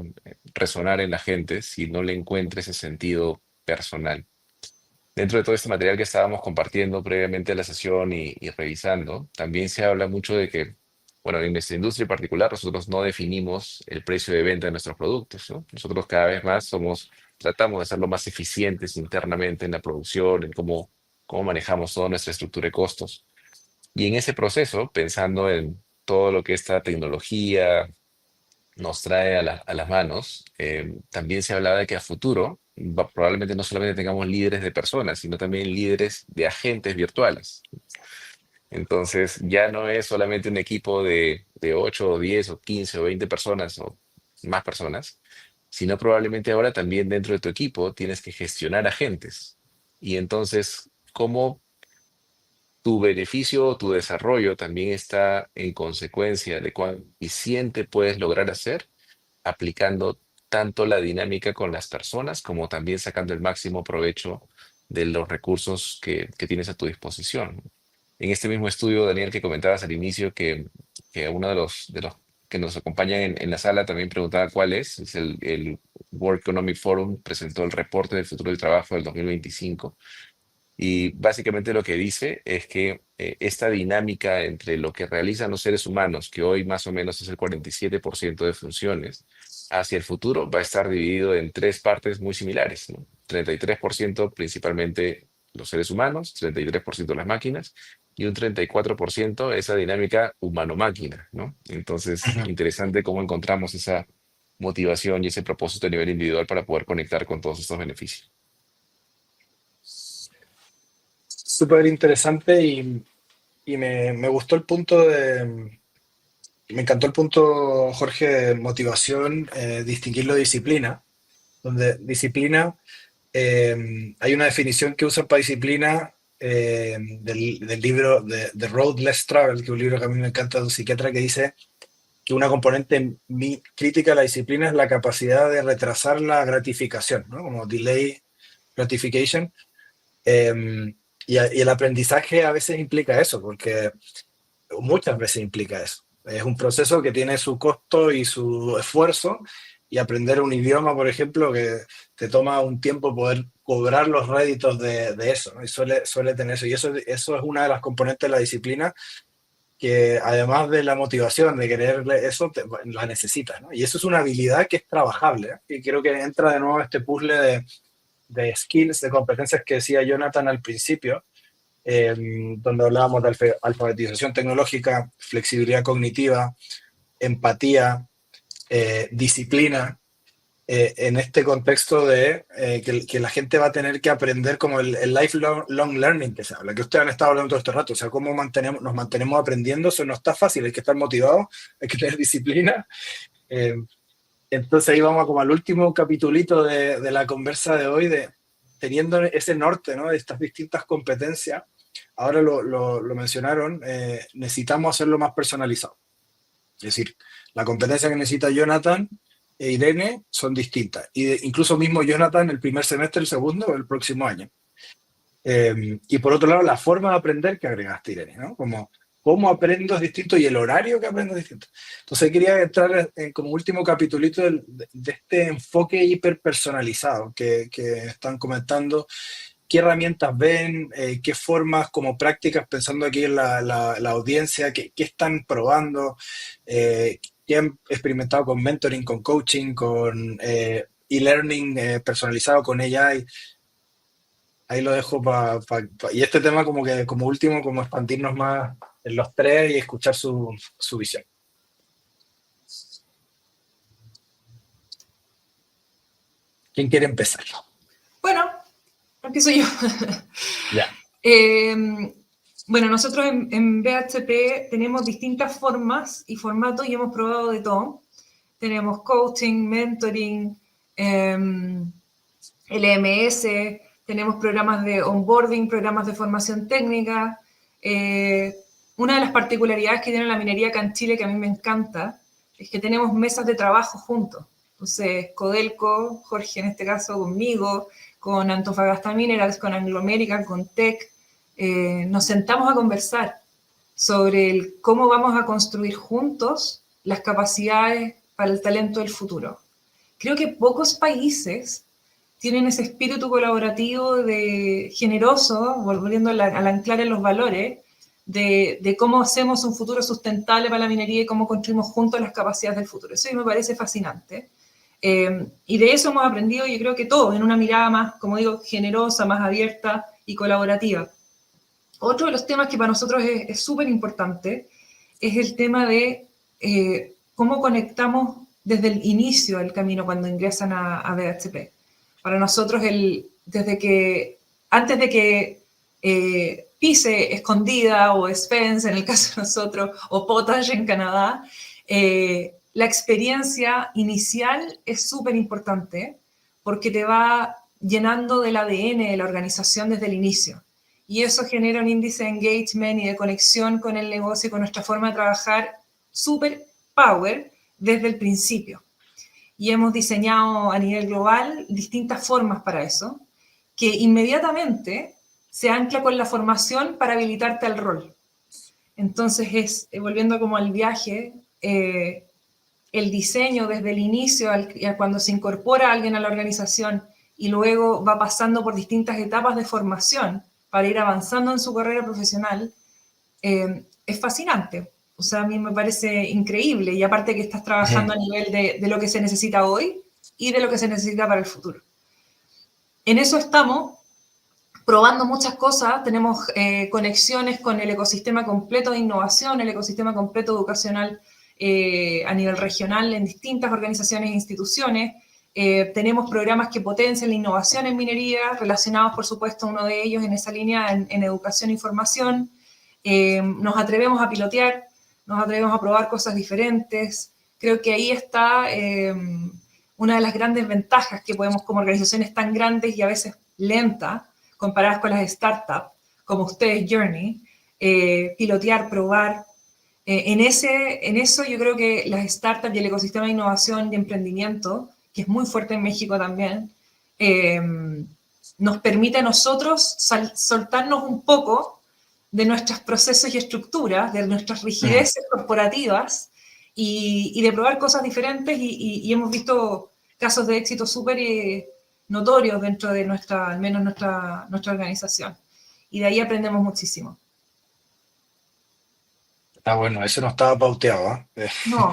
resonar en la gente si no le encuentra ese sentido personal. Dentro de todo este material que estábamos compartiendo previamente a la sesión y revisando, también se habla mucho de que, bueno, en nuestra industria en particular, nosotros no definimos el precio de venta de nuestros productos, ¿no? Nosotros cada vez más tratamos de ser lo más eficientes internamente en la producción, en cómo cómo manejamos toda nuestra estructura de costos. Y en ese proceso, pensando en todo lo que esta tecnología nos trae a las manos, también se hablaba de que a futuro probablemente no solamente tengamos líderes de personas, sino también líderes de agentes virtuales. Entonces ya no es solamente un equipo de 8 o 10 o 15 o 20 personas o más personas, sino probablemente ahora también dentro de tu equipo tienes que gestionar agentes. Y entonces, ¿cómo tu beneficio o tu desarrollo también está en consecuencia de cuán eficiente puedes lograr hacer aplicando tanto la dinámica con las personas como también sacando el máximo provecho de los recursos que tienes a tu disposición? En este mismo estudio, Daniel, que comentabas al inicio, que uno de los que nos acompañan en la sala también preguntaba cuál es el World Economic Forum, presentó el reporte del futuro del trabajo del 2025. Y básicamente lo que dice es que esta dinámica entre lo que realizan los seres humanos, que hoy más o menos es el 47% de funciones, hacia el futuro va a estar dividido en tres partes muy similares, ¿no? 33% principalmente los seres humanos, 33% las máquinas y un 34% esa dinámica humano-máquina, ¿no? Entonces, Ujú. interesante cómo encontramos esa motivación y ese propósito a nivel individual para poder conectar con todos estos beneficios. Súper interesante y me gustó el punto me encantó el punto, Jorge, de motivación, distinguirlo de disciplina, donde disciplina, hay una definición que usan para disciplina del libro de Road Less Travel, que es un libro que a mí me encanta de un psiquiatra que dice que una componente crítica de la disciplina es la capacidad de retrasar la gratificación, ¿no? Como delay gratification. Y el aprendizaje a veces implica eso, porque muchas veces implica eso. Es un proceso que tiene su costo y su esfuerzo, y aprender un idioma, por ejemplo, que te toma un tiempo poder cobrar los réditos de eso, ¿no? Y suele tener eso. Y eso es una de las componentes de la disciplina que, además de la motivación de querer eso, la necesitas, ¿no? Y eso es una habilidad que es trabajable, ¿eh? Y creo que entra de nuevo este puzzle de skills, de competencias que decía Jonathan al principio, donde hablábamos de alfabetización tecnológica, flexibilidad cognitiva, empatía, disciplina, en este contexto de que la gente va a tener que aprender como el lifelong learning que se habla, que ustedes han estado hablando todo este rato, o sea, cómo nos mantenemos aprendiendo. Eso no está fácil, hay que estar motivado, hay que tener disciplina. Eh, entonces ahí vamos como al último capitulito de la conversa de hoy, de teniendo ese norte, ¿no? De estas distintas competencias. Ahora lo mencionaron, necesitamos hacerlo más personalizado. Es decir, la competencia que necesita Jonathan e Irene son distintas. Incluso mismo Jonathan el primer semestre, el segundo o el próximo año. Y por otro lado, la forma de aprender que agregaste, Irene, ¿no? Como cómo aprendo es distinto y el horario que aprendo es distinto. Entonces quería entrar en como último capitulito de este enfoque hiperpersonalizado que están comentando. ¿Qué herramientas ven? ¿Qué formas como prácticas, pensando aquí en la audiencia, qué están probando? ¿Qué han experimentado con mentoring, con coaching, con e-learning personalizado con AI? Ahí lo dejo y este tema como que como último, como expandirnos más en los tres y escuchar su visión. ¿Quién quiere empezar? Bueno, empiezo yo. Ya. Bueno, nosotros en BHP tenemos distintas formas y formatos y hemos probado de todo. Tenemos coaching, mentoring, LMS, tenemos programas de onboarding, programas de formación técnica. Una de las particularidades que tiene la minería acá en Chile, que a mí me encanta, es que tenemos mesas de trabajo juntos. Entonces, Codelco, Jorge en este caso conmigo, con Antofagasta Minerals, con Anglo American, con Tech, nos sentamos a conversar sobre cómo vamos a construir juntos las capacidades para el talento del futuro. Creo que pocos países tienen ese espíritu colaborativo generoso, volviendo al anclar en los valores, de cómo hacemos un futuro sustentable para la minería y cómo construimos juntos las capacidades del futuro. Eso me parece fascinante. Y de eso hemos aprendido, yo creo que todos, en una mirada más, como digo, generosa, más abierta y colaborativa. Otro de los temas que para nosotros es súper importante es el tema de cómo conectamos desde el inicio del camino cuando ingresan a BHP. Para nosotros, antes de que pise Escondida o Spence en el caso de nosotros, o Potage en Canadá, la experiencia inicial es súper importante porque te va llenando del ADN de la organización desde el inicio. Y eso genera un índice de engagement y de conexión con el negocio y con nuestra forma de trabajar súper power desde el principio. Y hemos diseñado a nivel global distintas formas para eso, que inmediatamente se ancla con la formación para habilitarte al rol. Entonces volviendo como al viaje, el diseño desde el inicio, cuando se incorpora alguien a la organización y luego va pasando por distintas etapas de formación para ir avanzando en su carrera profesional, es fascinante. O sea, a mí me parece increíble, y aparte que estás trabajando a nivel de lo que se necesita hoy y de lo que se necesita para el futuro. En eso estamos probando muchas cosas, tenemos conexiones con el ecosistema completo de innovación, el ecosistema completo educacional a nivel regional en distintas organizaciones e instituciones. Tenemos programas que potencian la innovación en minería, relacionados, por supuesto, uno de ellos en esa línea en educación e información. Nos atrevemos a pilotear, nos atrevemos a probar cosas diferentes. Creo que ahí está una de las grandes ventajas que podemos, como organizaciones tan grandes y a veces lentas, comparadas con las startups, como ustedes, Journey, pilotear, probar. En eso yo creo que las startups y el ecosistema de innovación y emprendimiento, que es muy fuerte en México también, nos permite a nosotros soltarnos un poco de nuestros procesos y estructuras, de nuestras rigideces corporativas y de probar cosas diferentes y hemos visto casos de éxito súper notorios dentro de al menos nuestra organización. Y de ahí aprendemos muchísimo. Está bueno, eso no estaba pauteado. No.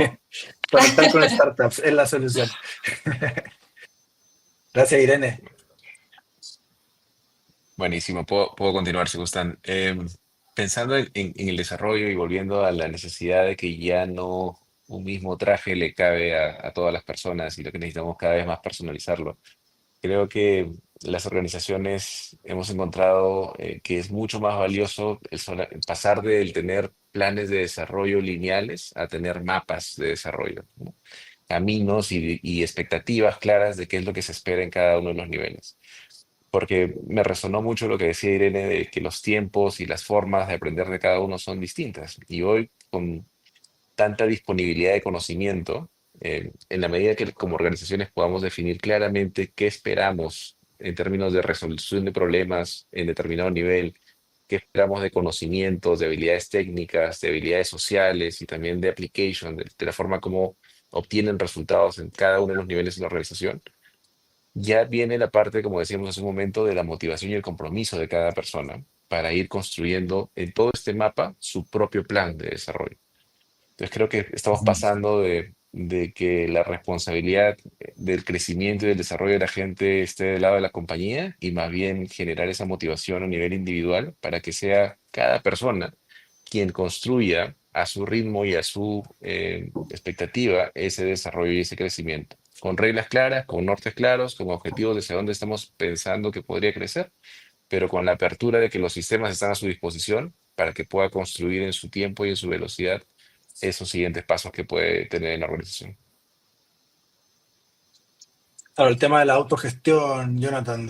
Conectar con startups es la solución. Gracias, Irene. Buenísimo, puedo continuar si gustan. Pensando en el desarrollo y volviendo a la necesidad de que ya no un mismo traje le cabe a todas las personas y lo que necesitamos cada vez más personalizarlo. Creo que las organizaciones hemos encontrado que es mucho más valioso pasar del tener planes de desarrollo lineales a tener mapas de desarrollo, ¿no? Caminos y expectativas claras de qué es lo que se espera en cada uno de los niveles. Porque me resonó mucho lo que decía Irene de que los tiempos y las formas de aprender de cada uno son distintas. Y hoy, con tanta disponibilidad de conocimiento, en la medida que como organizaciones podamos definir claramente qué esperamos en términos de resolución de problemas en determinado nivel, qué esperamos de conocimientos, de habilidades técnicas, de habilidades sociales y también de application, de la forma como obtienen resultados en cada uno de los niveles de la organización, ya viene la parte, como decíamos hace un momento, de la motivación y el compromiso de cada persona para ir construyendo en todo este mapa su propio plan de desarrollo. Entonces creo que estamos pasando de que la responsabilidad del crecimiento y del desarrollo de la gente esté del lado de la compañía y más bien generar esa motivación a nivel individual para que sea cada persona quien construya a su ritmo y a su expectativa ese desarrollo y ese crecimiento. Con reglas claras, con nortes claros, con objetivos de hacia dónde estamos pensando que podría crecer, pero con la apertura de que los sistemas están a su disposición para que pueda construir en su tiempo y en su velocidad esos siguientes pasos que puede tener en la organización. Claro, el tema de la autogestión, Jonathan,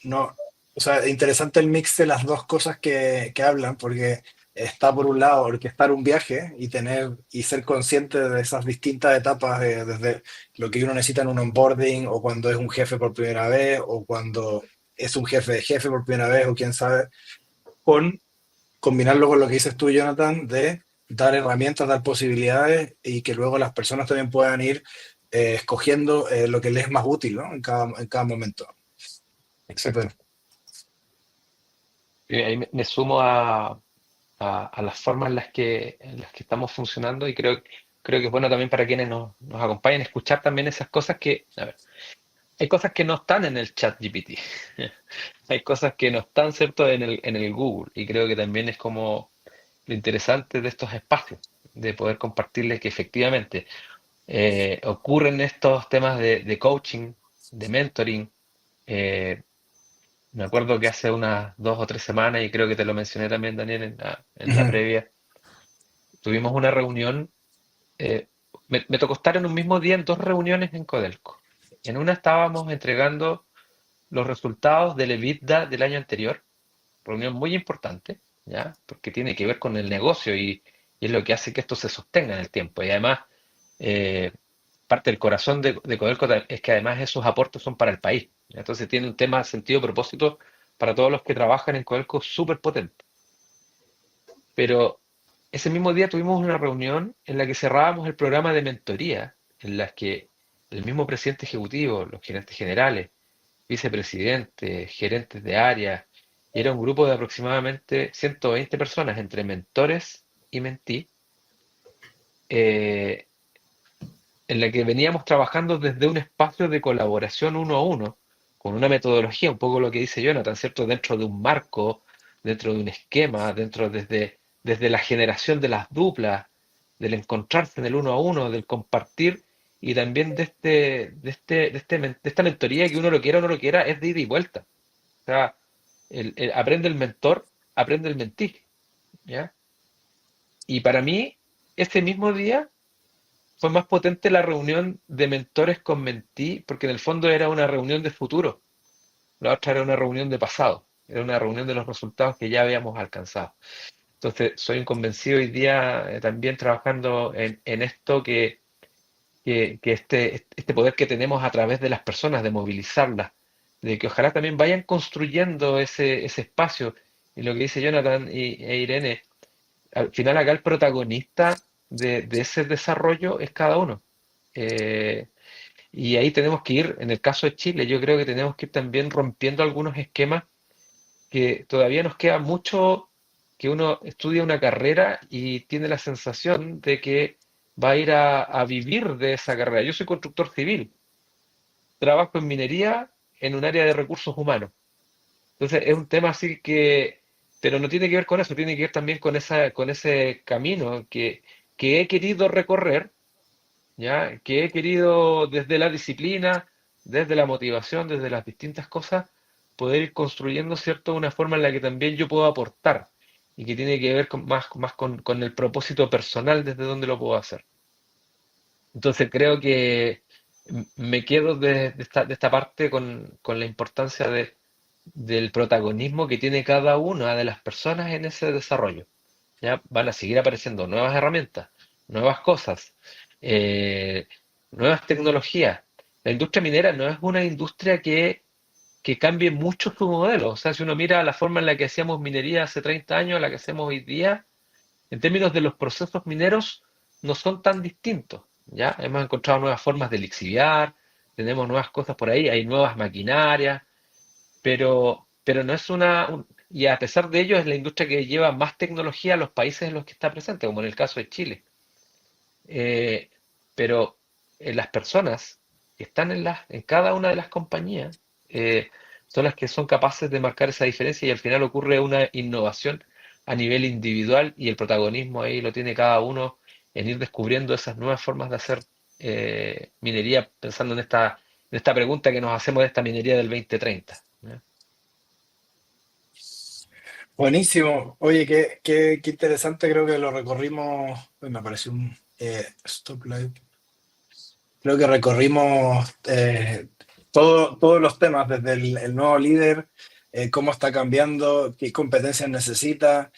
no, o sea, interesante el mix de las dos cosas que hablan, porque está por un lado orquestar un viaje y tener y ser consciente de esas distintas etapas, desde lo que uno necesita en un onboarding, o cuando es un jefe por primera vez, o cuando es un jefe de jefe por primera vez, o quién sabe, con combinarlo con lo que dices tú, Jonathan, de dar herramientas, dar posibilidades y que luego las personas también puedan ir escogiendo lo que les es más útil, ¿no? En cada momento. Exacto. Súper. Y ahí me sumo a las formas en las que estamos funcionando y creo que es bueno también para quienes nos acompañan escuchar también esas cosas que, a ver, hay cosas que no están en el chat GPT. Hay cosas que no están, ¿cierto?, en el Google. Y creo que también es como lo interesante de estos espacios, de poder compartirles que efectivamente ocurren estos temas de coaching, de mentoring. Eh, Me acuerdo que hace unas 2 o 3 semanas, y creo que te lo mencioné también, Daniel, en la Ujú. previa, tuvimos una reunión. Me tocó estar en un mismo día en 2 reuniones en Codelco. En una estábamos entregando los resultados del EBITDA del año anterior, reunión muy importante, ¿ya? Porque tiene que ver con el negocio y es lo que hace que esto se sostenga en el tiempo. Y además, eh, parte del corazón de Codelco es que además esos aportes son para el país. ¿Ya? Entonces tiene un tema de sentido propósito para todos los que trabajan en Codelco súper potente. Pero ese mismo día tuvimos una reunión en la que cerrábamos el programa de mentoría, en la que el mismo presidente ejecutivo, los gerentes generales, vicepresidentes, gerentes de área, y era un grupo de aproximadamente 120 personas entre mentores y mentí, eh, en la que veníamos trabajando desde un espacio de colaboración uno a uno, con una metodología, un poco lo que dice Jonathan, ¿cierto? Dentro de un marco, dentro de un esquema, desde la generación de las duplas, del encontrarse en el uno a uno, del compartir, y también de esta mentoría que uno lo quiera o no lo quiera, es de ida y vuelta. O sea, aprende el mentor, aprende el mentí, ¿ya? Y para mí, ese mismo día fue más potente la reunión de mentores con mentí, porque en el fondo era una reunión de futuro. La otra era una reunión de pasado. Era una reunión de los resultados que ya habíamos alcanzado. Entonces, soy un convencido hoy día también trabajando en esto que este poder que tenemos a través de las personas, de movilizarlas, de que ojalá también vayan construyendo ese espacio. Y lo que dice Jonathan e Irene, al final acá el protagonista de ese desarrollo es cada uno. Eh, y ahí tenemos que ir, en el caso de Chile, yo creo que tenemos que ir también rompiendo algunos esquemas que todavía nos queda mucho, que uno estudia una carrera y tiene la sensación de que va a ir a vivir de esa carrera. Yo soy constructor civil, trabajo en minería en un área de recursos humanos. Entonces es un tema así que, pero no tiene que ver con eso, tiene que ver también con ese camino que he querido recorrer, ¿ya? Que he querido desde la disciplina, desde la motivación, desde las distintas cosas, poder ir construyendo, ¿cierto? Una forma en la que también yo puedo aportar y que tiene que ver más con el propósito personal desde donde lo puedo hacer. Entonces creo que me quedo de esta parte con la importancia del protagonismo que tiene cada una de las personas en ese desarrollo. ¿Ya? Van a seguir apareciendo nuevas herramientas, nuevas cosas, eh, nuevas tecnologías. La industria minera no es una industria que cambie mucho su modelo. O sea, si uno mira la forma en la que hacíamos minería hace 30 años, la que hacemos hoy día, en términos de los procesos mineros, no son tan distintos. ¿Ya? Hemos encontrado nuevas formas de lixiviar, tenemos nuevas cosas por ahí, hay nuevas maquinarias, pero no es y a pesar de ello es la industria que lleva más tecnología a los países en los que está presente, como en el caso de Chile. Eh, pero las personas que están en cada una de las compañías son las que son capaces de marcar esa diferencia y al final ocurre una innovación a nivel individual y el protagonismo ahí lo tiene cada uno en ir descubriendo esas nuevas formas de hacer minería, pensando en esta pregunta que nos hacemos de esta minería del 2030. ¿Ya? Buenísimo. Oye, qué interesante, creo que lo recorrimos. Uy, me apareció un stoplight. Creo que recorrimos todos los temas, desde el nuevo líder, cómo está cambiando, qué competencias necesita,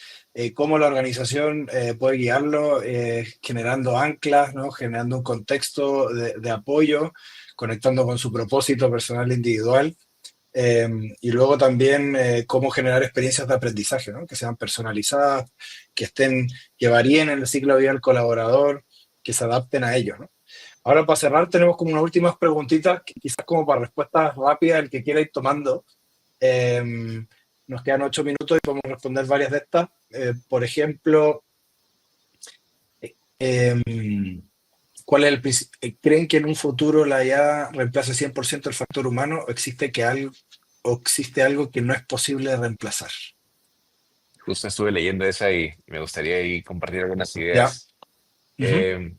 cómo la organización puede guiarlo, generando anclas, ¿no? Generando un contexto de apoyo, conectando con su propósito personal e individual. Eh, y luego también cómo generar experiencias de aprendizaje, ¿no? Que sean personalizadas, que varíen en el ciclo de vida del colaborador, que se adapten a ellos, ¿no? Ahora, para cerrar, tenemos como unas últimas preguntitas, que quizás como para respuestas rápidas, el que quiera ir tomando. Eh, Nos quedan 8 minutos y podemos responder varias de estas. Por ejemplo, eh, ¿Creen que en un futuro la IA reemplace 100% el factor humano o existe algo que no es posible de reemplazar? Justo estuve leyendo esa y me gustaría ahí compartir algunas Ya. ideas. Ujú. Eh,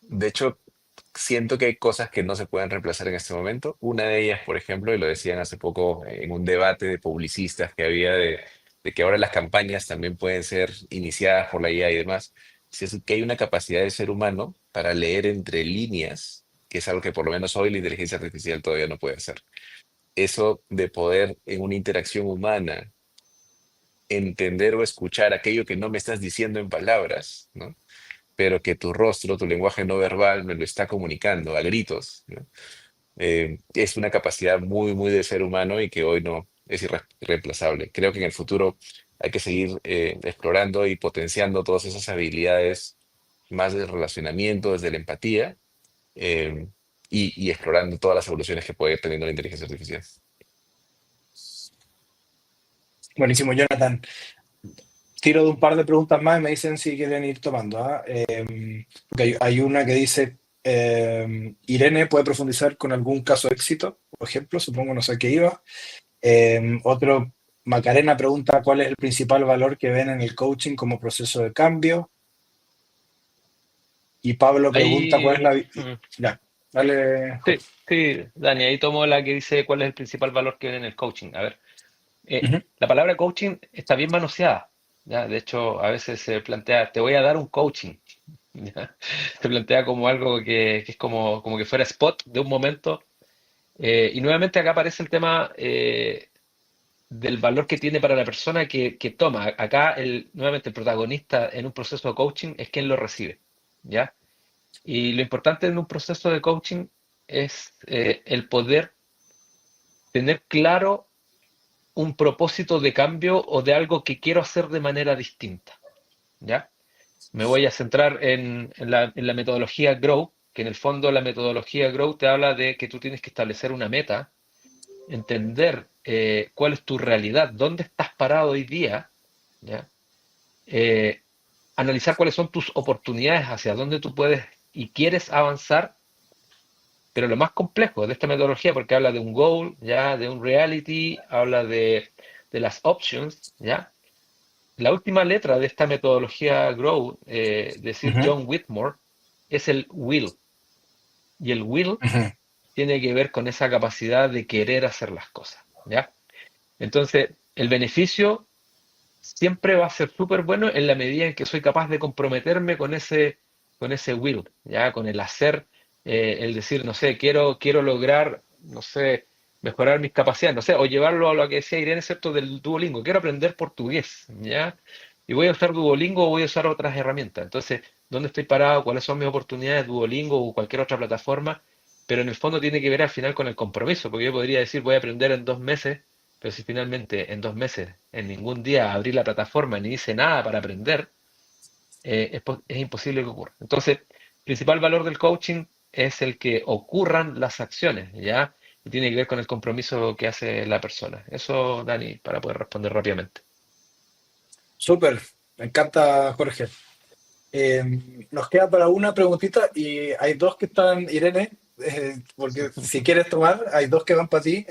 de hecho, siento que hay cosas que no se pueden reemplazar en este momento. Una de ellas, por ejemplo, y lo decían hace poco en un debate de publicistas que había de que ahora las campañas también pueden ser iniciadas por la IA y demás, es que hay una capacidad del ser humano para leer entre líneas, que es algo que por lo menos hoy la inteligencia artificial todavía no puede hacer. Eso de poder en una interacción humana entender o escuchar aquello que no me estás diciendo en palabras, ¿no? Pero que tu rostro, tu lenguaje no verbal me lo está comunicando a gritos, ¿no? Es una capacidad muy, muy de ser humano y que hoy no es irreemplazable. Creo que en el futuro hay que seguir explorando y potenciando todas esas habilidades más del relacionamiento, desde la empatía, eh, y explorando todas las evoluciones que puede ir teniendo la inteligencia artificial. Buenísimo, Jonathan. Tiro de un par de preguntas más y me dicen si quieren ir tomando. Porque hay una que dice, Irene, ¿puede profundizar con algún caso de éxito? Por ejemplo, supongo, no sé qué iba. Otro, Macarena pregunta, ¿cuál es el principal valor que ven en el coaching como proceso de cambio? Y Pablo pregunta, ¿cuál es Ahí, la... Ya, dale, sí, Jorge. sí, Dani, ahí tomo la que dice cuál es el principal valor que ven en el coaching. A ver, Ujú, la palabra coaching está bien manoseada, ¿ya? De hecho, a veces se plantea, te voy a dar un coaching, ¿ya? Se plantea como algo que es como que fuera spot de un momento. Y nuevamente acá aparece el tema del valor que tiene para la persona que toma. Acá, nuevamente, el protagonista en un proceso de coaching es quien lo recibe, ¿ya? Y lo importante en un proceso de coaching es el poder tener claro un propósito de cambio o de algo que quiero hacer de manera distinta, ¿ya? Me voy a centrar en la metodología Grow, que en el fondo la metodología Grow te habla de que tú tienes que establecer una meta, entender cuál es tu realidad, dónde estás parado hoy día, ¿ya? Eh, Analizar cuáles son tus oportunidades, hacia dónde tú puedes y quieres avanzar, pero lo más complejo de esta metodología, porque habla de un goal, ya, de un reality, habla de las options, ya. La última letra de esta metodología Grow, de Sir ujú, John Whitmore, es el will. Y el will ujú. tiene que ver con esa capacidad de querer hacer las cosas, ¿ya? Entonces, el beneficio siempre va a ser súper bueno en la medida en que soy capaz de comprometerme con ese will, ¿ya? Con el hacer, el decir, no sé, quiero lograr, no sé, mejorar mis capacidades, no sé, o llevarlo a lo que decía Irene, ¿cierto? Del Duolingo, quiero aprender portugués, ¿ya? Y voy a usar Duolingo o voy a usar otras herramientas. Entonces, ¿dónde estoy parado? ¿Cuáles son mis oportunidades? Duolingo o cualquier otra plataforma. Pero en el fondo tiene que ver al final con el compromiso, porque yo podría decir, voy a aprender en 2 meses, pero si finalmente en 2 meses, en ningún día abrí la plataforma ni hice nada para aprender, es imposible que ocurra. Entonces, el principal valor del coaching es el que ocurran las acciones, ¿ya? Y tiene que ver con el compromiso que hace la persona. Eso, Dani, para poder responder rápidamente. Súper, me encanta, Jorge. Eh, Nos queda para una preguntita y hay dos que están, Irene, porque si quieres tomar, hay dos que van para ti.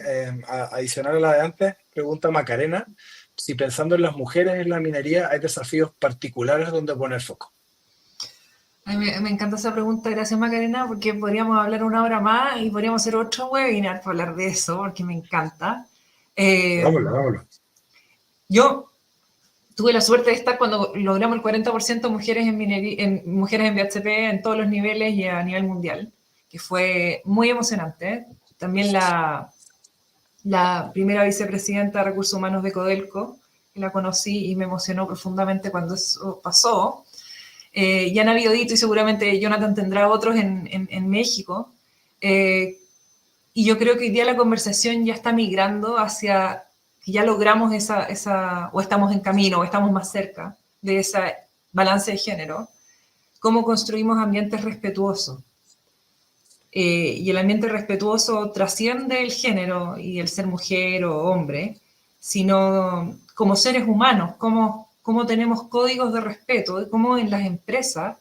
Adicional a la de antes, pregunta Macarena, si pensando en las mujeres en la minería hay desafíos particulares donde poner foco. Ay, me encanta esa pregunta, gracias Macarena, porque podríamos hablar una hora más y podríamos hacer otro webinar para hablar de eso, porque me encanta. Eh, Hagámoslo, hagámoslo. yo tuve la suerte de estar cuando logramos el 40% mujeres en, mujeres en BHP en todos los niveles y a nivel mundial, que fue muy emocionante. También la primera vicepresidenta de Recursos Humanos de Codelco, que la conocí y me emocionó profundamente cuando eso pasó. Ya han habido hito y seguramente Jonathan tendrá otros en México. Eh, y yo creo que hoy día la conversación ya está migrando hacia que ya logramos o estamos en camino, o estamos más cerca de ese balance de género, cómo construimos ambientes respetuosos. Y el ambiente respetuoso trasciende el género y el ser mujer o hombre, sino como seres humanos, cómo tenemos códigos de respeto, cómo en las empresas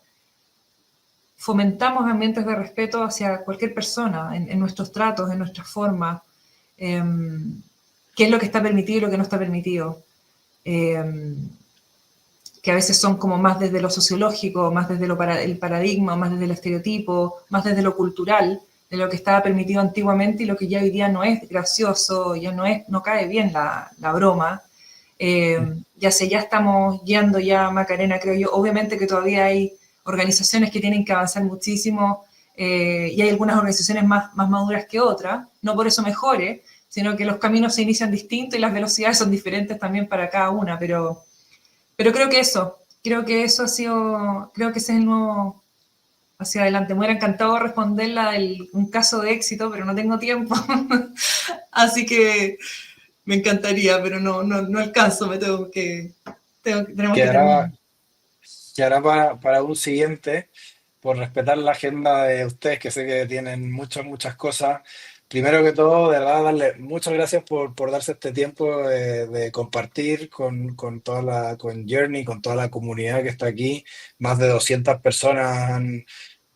fomentamos ambientes de respeto hacia cualquier persona, en nuestros tratos, en nuestras formas, qué es lo que está permitido y lo que no está permitido, que a veces son como más desde lo sociológico, más desde el paradigma, más desde el estereotipo, más desde lo cultural, de lo que estaba permitido antiguamente y lo que ya hoy día no es gracioso, ya no cae bien la broma. Ya estamos yendo ya, Macarena, creo yo. Obviamente que todavía hay organizaciones que tienen que avanzar muchísimo y hay algunas organizaciones más maduras que otras, no por eso mejores, sino que los caminos se inician distintos y las velocidades son diferentes también para cada una, pero creo que eso ha sido, creo que ese es el nuevo hacia adelante. Me hubiera encantado responderla un caso de éxito, pero no tengo tiempo, así que me encantaría, pero no alcanzo, tenemos que terminar. Quedará, quedará para un siguiente, por respetar la agenda de ustedes, que sé que tienen muchas cosas. Primero que todo, de verdad, darle muchas gracias por darse este tiempo de compartir con con Journey, con toda la comunidad que está aquí. Más de 200 personas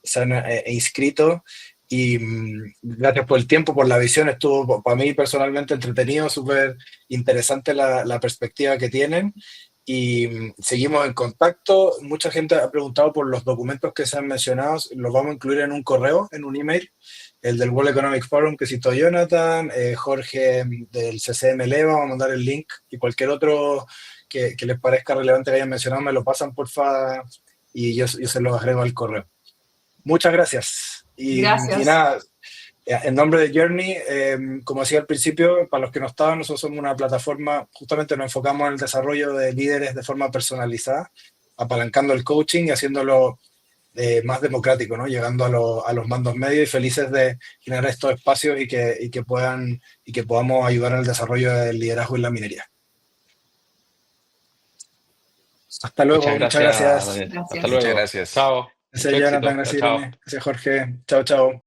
se han inscrito. Y gracias por el tiempo, por la visión. Estuvo para mí personalmente entretenido, súper interesante la perspectiva que tienen. Y seguimos en contacto. Mucha gente ha preguntado por los documentos que se han mencionado. Los vamos a incluir en un correo, en un email. El del World Economic Forum que citó Jonathan, Jorge del CCM Leva, vamos a mandar el link, y cualquier otro que les parezca relevante que hayan mencionado, me lo pasan, porfa, y yo se los agrego al correo. Muchas gracias. Y Gracias. nada, en nombre de Journey, como decía al principio, para los que no estaban, nosotros somos una plataforma, justamente nos enfocamos en el desarrollo de líderes de forma personalizada, apalancando el coaching y haciéndolo más democrático, ¿no? Llegando a los mandos medios, y felices de generar estos espacios y que podamos ayudar al desarrollo del liderazgo en la minería. Hasta Muchas luego, muchas gracias, gracias. Daniel. Hasta Gracias. Muchas luego. gracias. Chao. Gracias Mucho Jonathan, éxito. Chao, gracias chao. Irene, gracias Jorge. Chao, chao.